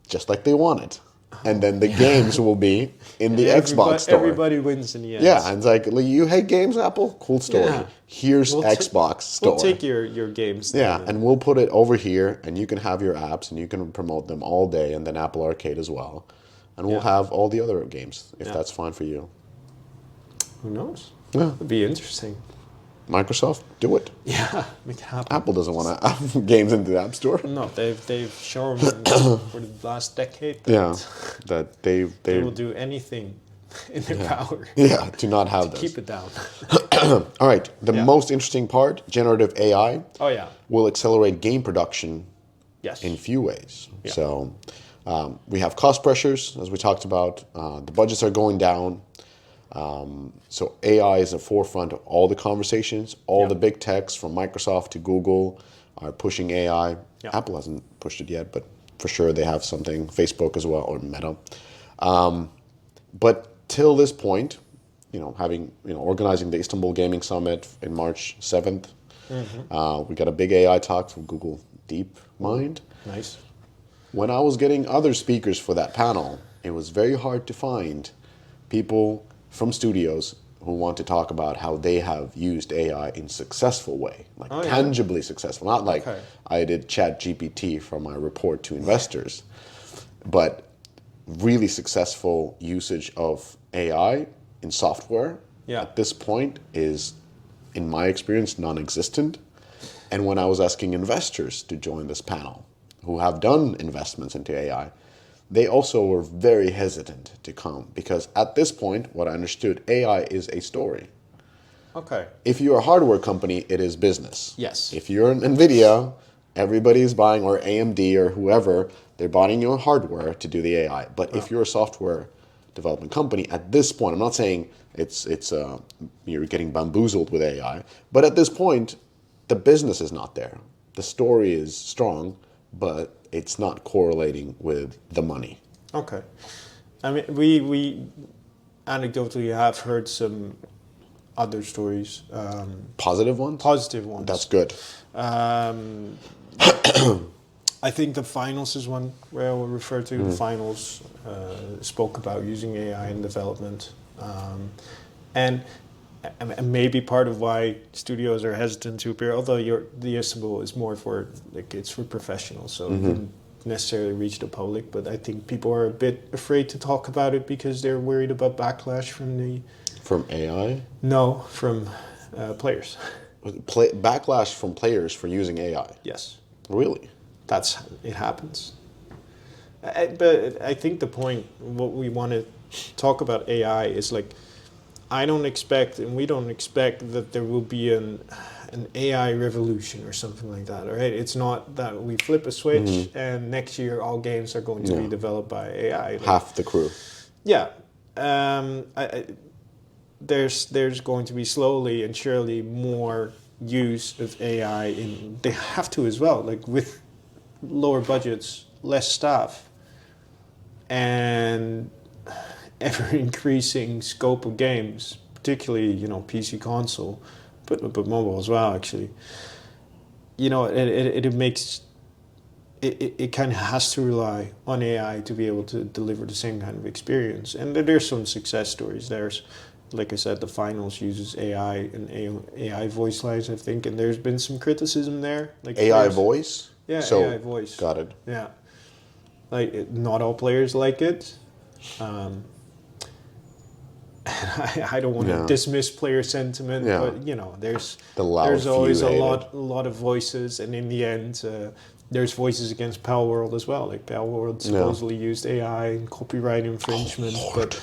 just like they want it. And then the games will be in the Xbox store. Everybody wins in the end. Yeah, and it's like, you hate games, Apple? Cool story. Yeah. Here's Xbox store. We'll take your games. Yeah, and we'll put it over here, and you can have your apps, and you can promote them all day, and then Apple Arcade as well. And we'll have all the other games, if that's fine for you. Who knows? Yeah. It'd be interesting. Microsoft, do it. Yeah, make it happen. Apple doesn't want to have games into the App Store. No, they've shown for the last decade that they will do anything in their power Yeah, to not have to this. keep it down. All right, the Yeah. most interesting part, generative AI Oh yeah. will accelerate game production Yes. in few ways. Yeah. So we have cost pressures, as we talked about. The budgets are going down. So AI is at the forefront of all the conversations. All Yeah. the big techs from Microsoft to Google are pushing AI. Yeah. Apple hasn't pushed it yet, but for sure they have something. Facebook as well, or Meta. But till this point, organizing the Istanbul Gaming Summit in March 7th, we got a big AI talk from Google DeepMind. Nice. When I was getting other speakers for that panel, it was very hard to find people from studios who want to talk about how they have used AI in a successful way, like Oh, yeah. tangibly successful. Not like Okay. I did Chat GPT for my report to investors, but really successful usage of AI in software Yeah. at this point is, in my experience, non-existent. And when I was asking investors to join this panel who have done investments into AI, they also were very hesitant to come because at this point, what I understood, AI is a story. Okay. If you're a hardware company, it is business. Yes. If you're an NVIDIA, everybody is buying, or AMD or whoever, they're buying your hardware to do the AI. But if you're a software development company, at this point, I'm not saying you're getting bamboozled with AI, but at this point, the business is not there. The story is strong, but it's not correlating with the money. Okay. I mean, we anecdotally have heard some other stories, Positive ones? positive ones. That's good. Um, I think the finals is one where I will refer to. The finals spoke about using AI in development, and maybe part of why studios are hesitant to appear. Although the Istanbul is more for it's for professionals, so it didn't necessarily reach the public. But I think people are a bit afraid to talk about it because they're worried about backlash From AI? from players. Backlash from players for using AI. Yes. Really? It happens. But I think the point, what we want to talk about AI is like, I don't expect, and we don't expect that there will be an AI revolution or something like that. Right? It's not that we flip a switch and next year all games are going to be developed by AI. Like, Half the crew. yeah. There's going to be slowly and surely more use of AI in. They have to as well. Like with lower budgets, less staff, and ever increasing scope of games, particularly PC console, but mobile as well. Actually, it makes it kind of has to rely on AI to be able to deliver the same kind of experience. And there's some success stories. There's, like I said, the finals uses AI and AI voice lines, I think, and there's been some criticism there. Like AI players- voice? Yeah, So, AI voice. Got it. Yeah, not all players like it. I don't want to dismiss player sentiment, but there's always a lot of voices, and in the end, there's voices against Palworld as well. Like Palworld supposedly used AI and copyright infringement, but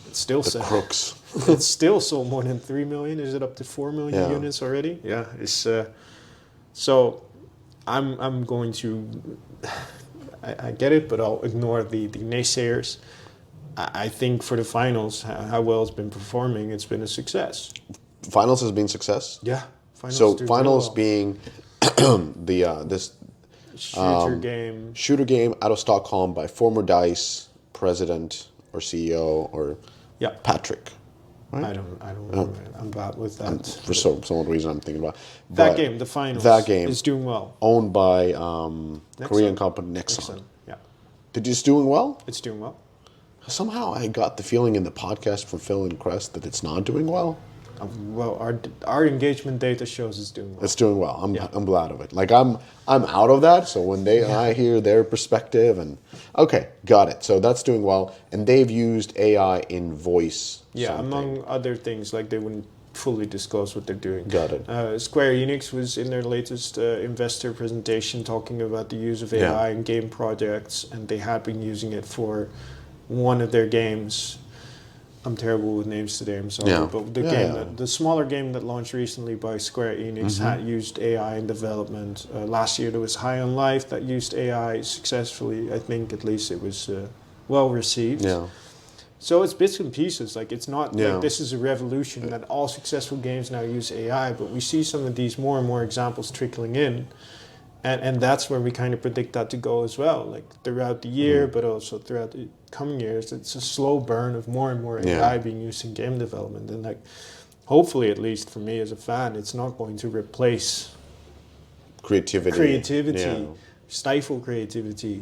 it's still crooks. it's still sold more than 3 million. Is it up to 4 million Yeah. units already? Yeah, it's so. I'm going to. I get it, but I'll ignore the naysayers. I think for the finals, how well it's been performing, it's been a success. Finals has been success. Yeah, finals. So do finals well. being this shooter game out of Stockholm by former DICE president or CEO or Patrick. Right? I don't remember. I'm bad with that. For some reason I'm thinking about That game, the finals. That game is doing well. Owned by Korean company Nexon. Yeah, It's doing well. it's doing well. Somehow I got the feeling in the podcast from Phil and Crest that it's not doing well. Well, our engagement data shows it's doing well. It's doing well. I'm glad of it. Like I'm out of that. So when I hear their perspective and okay, got it. So that's doing well, and they've used AI in voice. Yeah, something. among other things, like they wouldn't fully disclose what they're doing. Got it. Square Enix was in their latest investor presentation talking about the use of AI in game projects, and they had been using it for one of their games I'm terrible with names today. I'm sorry, Yeah. but the Yeah, game, yeah. the smaller game that launched recently by Square Enix had used AI in development. Last year there was High on Life that used AI successfully. I think at least it was well received. Yeah. So it's bits and pieces. Like it's not Yeah. like this is a revolution that all successful games now use AI, but we see some of these more and more examples trickling in. And that's where we kind of predict that to go as well, like throughout the year, but also throughout the coming years. It's a slow burn of more and more AI being used in game development. And like, hopefully, at least for me as a fan, it's not going to replace creativity, Yeah. stifle creativity,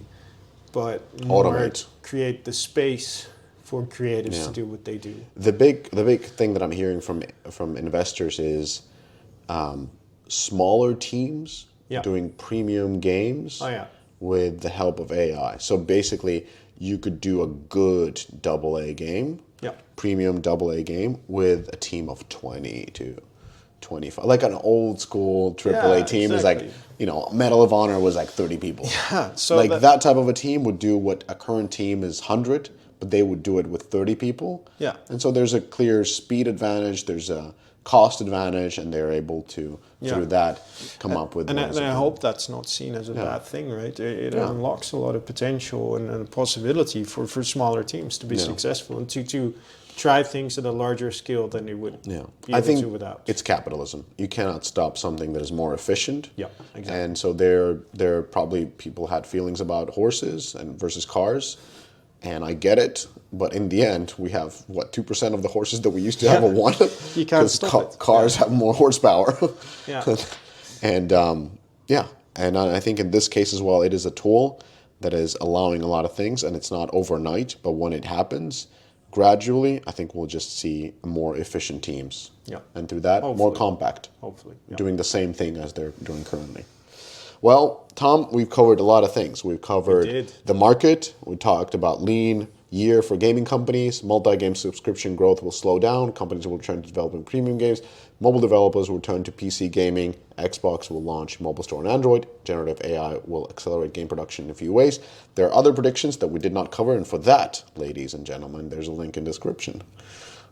but more Automate. create the space for creatives Yeah. to do what they do. The big thing that I'm hearing from investors is smaller teams Yeah. doing premium games Oh yeah. with the help of AI. So basically, you could do a good AA game, Yeah. premium AA game with a team of 20 to 25. Like an old school AAA Yeah, team is like, exactly. Medal of Honor was like 30 people. Yeah, so like that type of a team would do what a current team is 100, but they would do it with 30 people. Yeah. And so there's a clear speed advantage, there's a cost advantage, and they're able to, through that, come up with And ways I of hope that's not seen as a Yeah. bad thing, right? It Yeah. unlocks a lot of potential and a possibility for smaller teams to be Yeah. successful and to try things at a larger scale than they would Yeah, be I able think to without. it's capitalism. You cannot stop something that is more efficient. Yeah, exactly. And so there probably people had feelings about horses and versus cars, and I get it. But in the end, we have what 2% of the horses that we used to have, or one. You can't Because stop it. cars have more horsepower. Yeah. And and I think in this case as well, it is a tool that is allowing a lot of things, and it's not overnight, but when it happens, gradually, I think we'll just see more efficient teams. Yeah. And through that, more Hopefully. compact, Hopefully. Yeah. doing the same thing as they're doing currently. Well, Tom, we've covered a lot of things. We've covered did. the market. We talked about lean year for gaming companies. Multi-game subscription growth will slow down. Companies will return to developing premium games. Mobile developers will return to PC gaming. Xbox will launch mobile store on Android. Generative AI will accelerate game production in a few ways. There are other predictions that we did not cover, and for that, ladies and gentlemen, there's a link in description.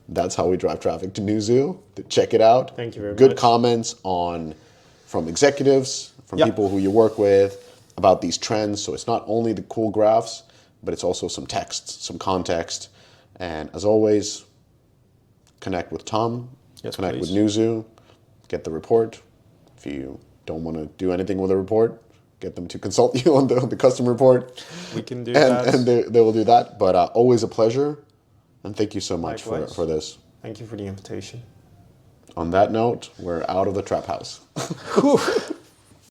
That's how we drive traffic to Newzoo. Check it out. Thank you very Good much. comments from executives, from Yeah. people who you work with about these trends. So it's not only the cool graphs, but it's also some text, some context. And as always, connect with Tom, Yes, connect please. with Newzoo, get the report. If you don't want to do anything with the report, get them to consult you on the custom report. We can do that. And they will do that. But always a pleasure. And thank you so much Likewise. for this. Thank you for the invitation. On that note, we're out of the trap house.